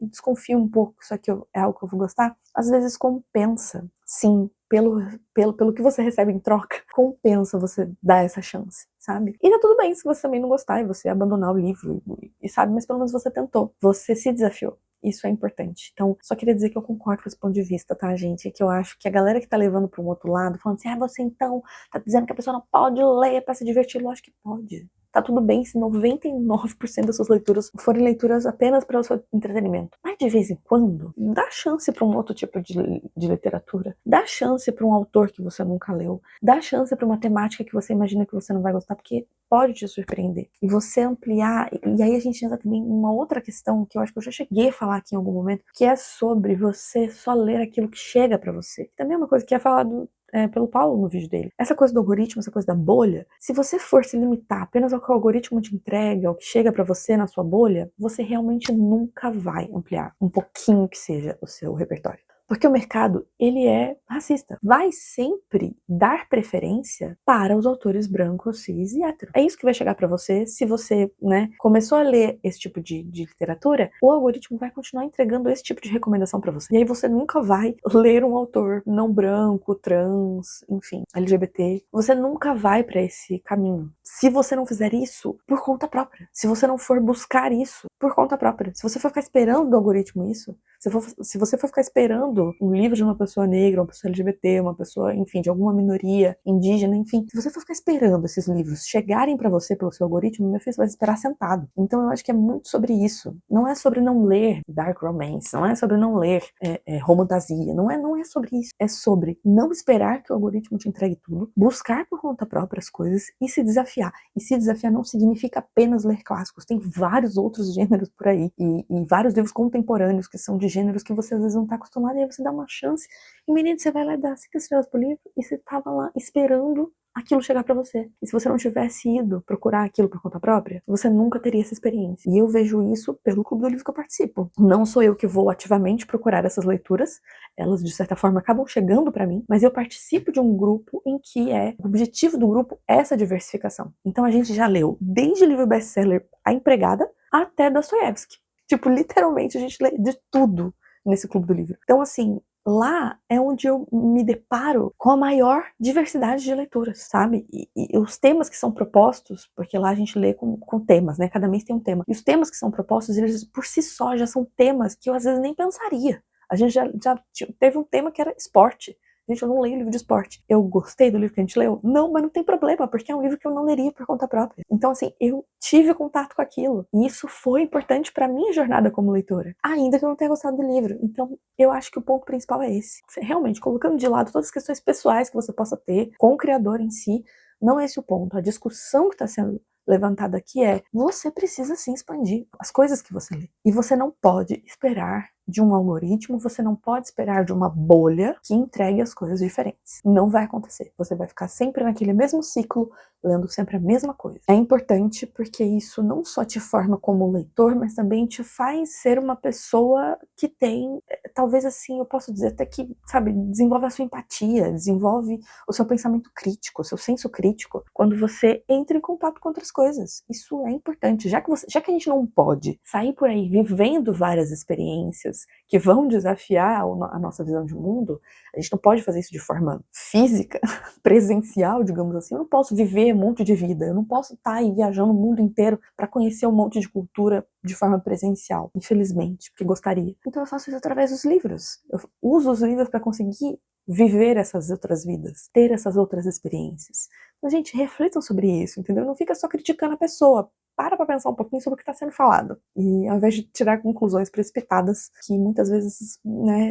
desconfio um pouco, isso aqui é algo que eu vou gostar, às vezes compensa, sim, pelo que você recebe em troca, compensa você dar essa chance, sabe? E tá tudo bem se você também não gostar e você abandonar o livro, e sabe, mas pelo menos você tentou, você se desafiou. Isso é importante. Então, só queria dizer que eu concordo com esse ponto de vista, tá, gente? Que eu acho que a galera que tá levando para um outro lado, falando assim, você então tá dizendo que a pessoa não pode ler pra se divertir. Lógico que pode. Tá tudo bem se 99% das suas leituras forem leituras apenas para o seu entretenimento. Mas de vez em quando, dá chance para um outro tipo de literatura. Dá chance para um autor que você nunca leu. Dá chance para uma temática que você imagina que você não vai gostar, porque pode te surpreender. E você ampliar, e aí a gente entra também em uma outra questão que eu acho que eu já cheguei a falar aqui em algum momento, que é sobre você só ler aquilo que chega pra você. Que também é uma coisa que é falado pelo Paulo no vídeo dele. Essa coisa do algoritmo, essa coisa da bolha, se você for se limitar apenas ao que o algoritmo te entrega, ao que chega pra você na sua bolha, você realmente nunca vai ampliar um pouquinho que seja o seu repertório. Porque o mercado, ele é racista. Vai sempre dar preferência para os autores brancos, cis e héteros. É isso que vai chegar para você se você, começou a ler esse tipo de literatura, o algoritmo vai continuar entregando esse tipo de recomendação para você. E aí você nunca vai ler um autor não branco, trans, enfim, LGBT. Você nunca vai para esse caminho. Se você não fizer isso por conta própria. Se você não for buscar isso por conta própria. Se você for ficar esperando do algoritmo isso, se você for ficar esperando um livro de uma pessoa negra, uma pessoa LGBT, uma pessoa, enfim, de alguma minoria indígena, enfim, se você for ficar esperando esses livros chegarem pra você pelo seu algoritmo, meu filho, você vai esperar sentado. Então eu acho que é muito sobre isso. Não é sobre não ler dark romance, não é sobre não ler romantasia, não é sobre isso. É sobre não esperar que o algoritmo te entregue tudo, buscar por conta própria as coisas e se desafiar. E se desafiar não significa apenas ler clássicos, tem vários outros gêneros por aí, e vários livros contemporâneos que são de gêneros que você às vezes não tá acostumado, e aí você dá uma chance, e menino, você vai lá e dá 5 estrelas pro livro, e você tava lá esperando aquilo chegar pra você. E se você não tivesse ido procurar aquilo por conta própria, você nunca teria essa experiência. E eu vejo isso pelo Clube do Livro que eu participo. Não sou eu que vou ativamente procurar essas leituras, elas de certa forma acabam chegando pra mim, mas eu participo de um grupo em que o objetivo do grupo é essa diversificação. Então a gente já leu desde livro best-seller A Empregada até Dostoiévski. Tipo, literalmente a gente lê de tudo nesse Clube do Livro. Então, assim, lá é onde eu me deparo com a maior diversidade de leituras, sabe? E os temas que são propostos, porque lá a gente lê com temas, né? Cada mês tem um tema. E os temas que são propostos, eles por si só já são temas que eu às vezes nem pensaria. A gente já teve um tema que era esporte. Gente, eu não leio livro de esporte. Eu gostei do livro que a gente leu? Não, mas não tem problema, porque é um livro que eu não leria por conta própria. Então, assim, eu tive contato com aquilo. E isso foi importante pra minha jornada como leitora. Ainda que eu não tenha gostado do livro. Então, eu acho que o ponto principal é esse. Realmente, colocando de lado todas as questões pessoais que você possa ter com o criador em si, não é esse o ponto. A discussão que está sendo levantada aqui você precisa sim expandir as coisas que você lê. E você não pode esperar de um algoritmo, você não pode esperar de uma bolha que entregue as coisas diferentes. Não vai acontecer. Você vai ficar sempre naquele mesmo ciclo, lendo sempre a mesma coisa. É importante porque isso não só te forma como leitor, mas também te faz ser uma pessoa que tem, talvez assim, eu posso dizer até que, sabe, desenvolve a sua empatia, desenvolve o seu pensamento crítico, o seu senso crítico, quando você entra em contato com outras coisas. Isso é importante. Já que a gente não pode sair por aí vivendo várias experiências que vão desafiar a nossa visão de mundo, a gente não pode fazer isso de forma física, presencial, digamos assim. Eu não posso viver um monte de vida, eu não posso estar aí viajando o mundo inteiro para conhecer um monte de cultura de forma presencial, infelizmente, porque gostaria. Então eu faço isso através dos livros. Eu uso os livros para conseguir viver essas outras vidas, ter essas outras experiências. Então, gente, reflitam sobre isso, entendeu? Não fica só criticando a pessoa. Para pensar um pouquinho sobre o que está sendo falado. E ao invés de tirar conclusões precipitadas, que muitas vezes,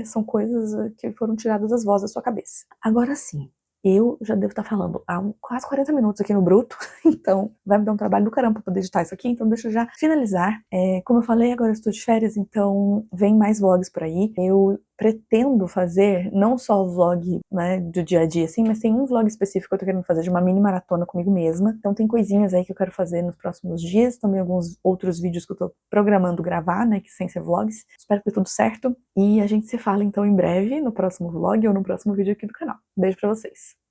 são coisas que foram tiradas das vozes da sua cabeça. Agora sim, eu já devo estar falando há quase 40 minutos aqui no bruto, então vai me dar um trabalho do caramba para poder editar isso aqui, então deixa eu já finalizar. Como eu falei, agora eu estou de férias, então vem mais vlogs por aí. Eu pretendo fazer não só o vlog, do dia a dia, assim, mas tem um vlog específico que eu tô querendo fazer de uma mini maratona comigo mesma. Então tem coisinhas aí que eu quero fazer nos próximos dias, também alguns outros vídeos que eu tô programando gravar, que sem ser vlogs. Espero que dê tudo certo. E a gente se fala então em breve no próximo vlog ou no próximo vídeo aqui do canal. Beijo pra vocês!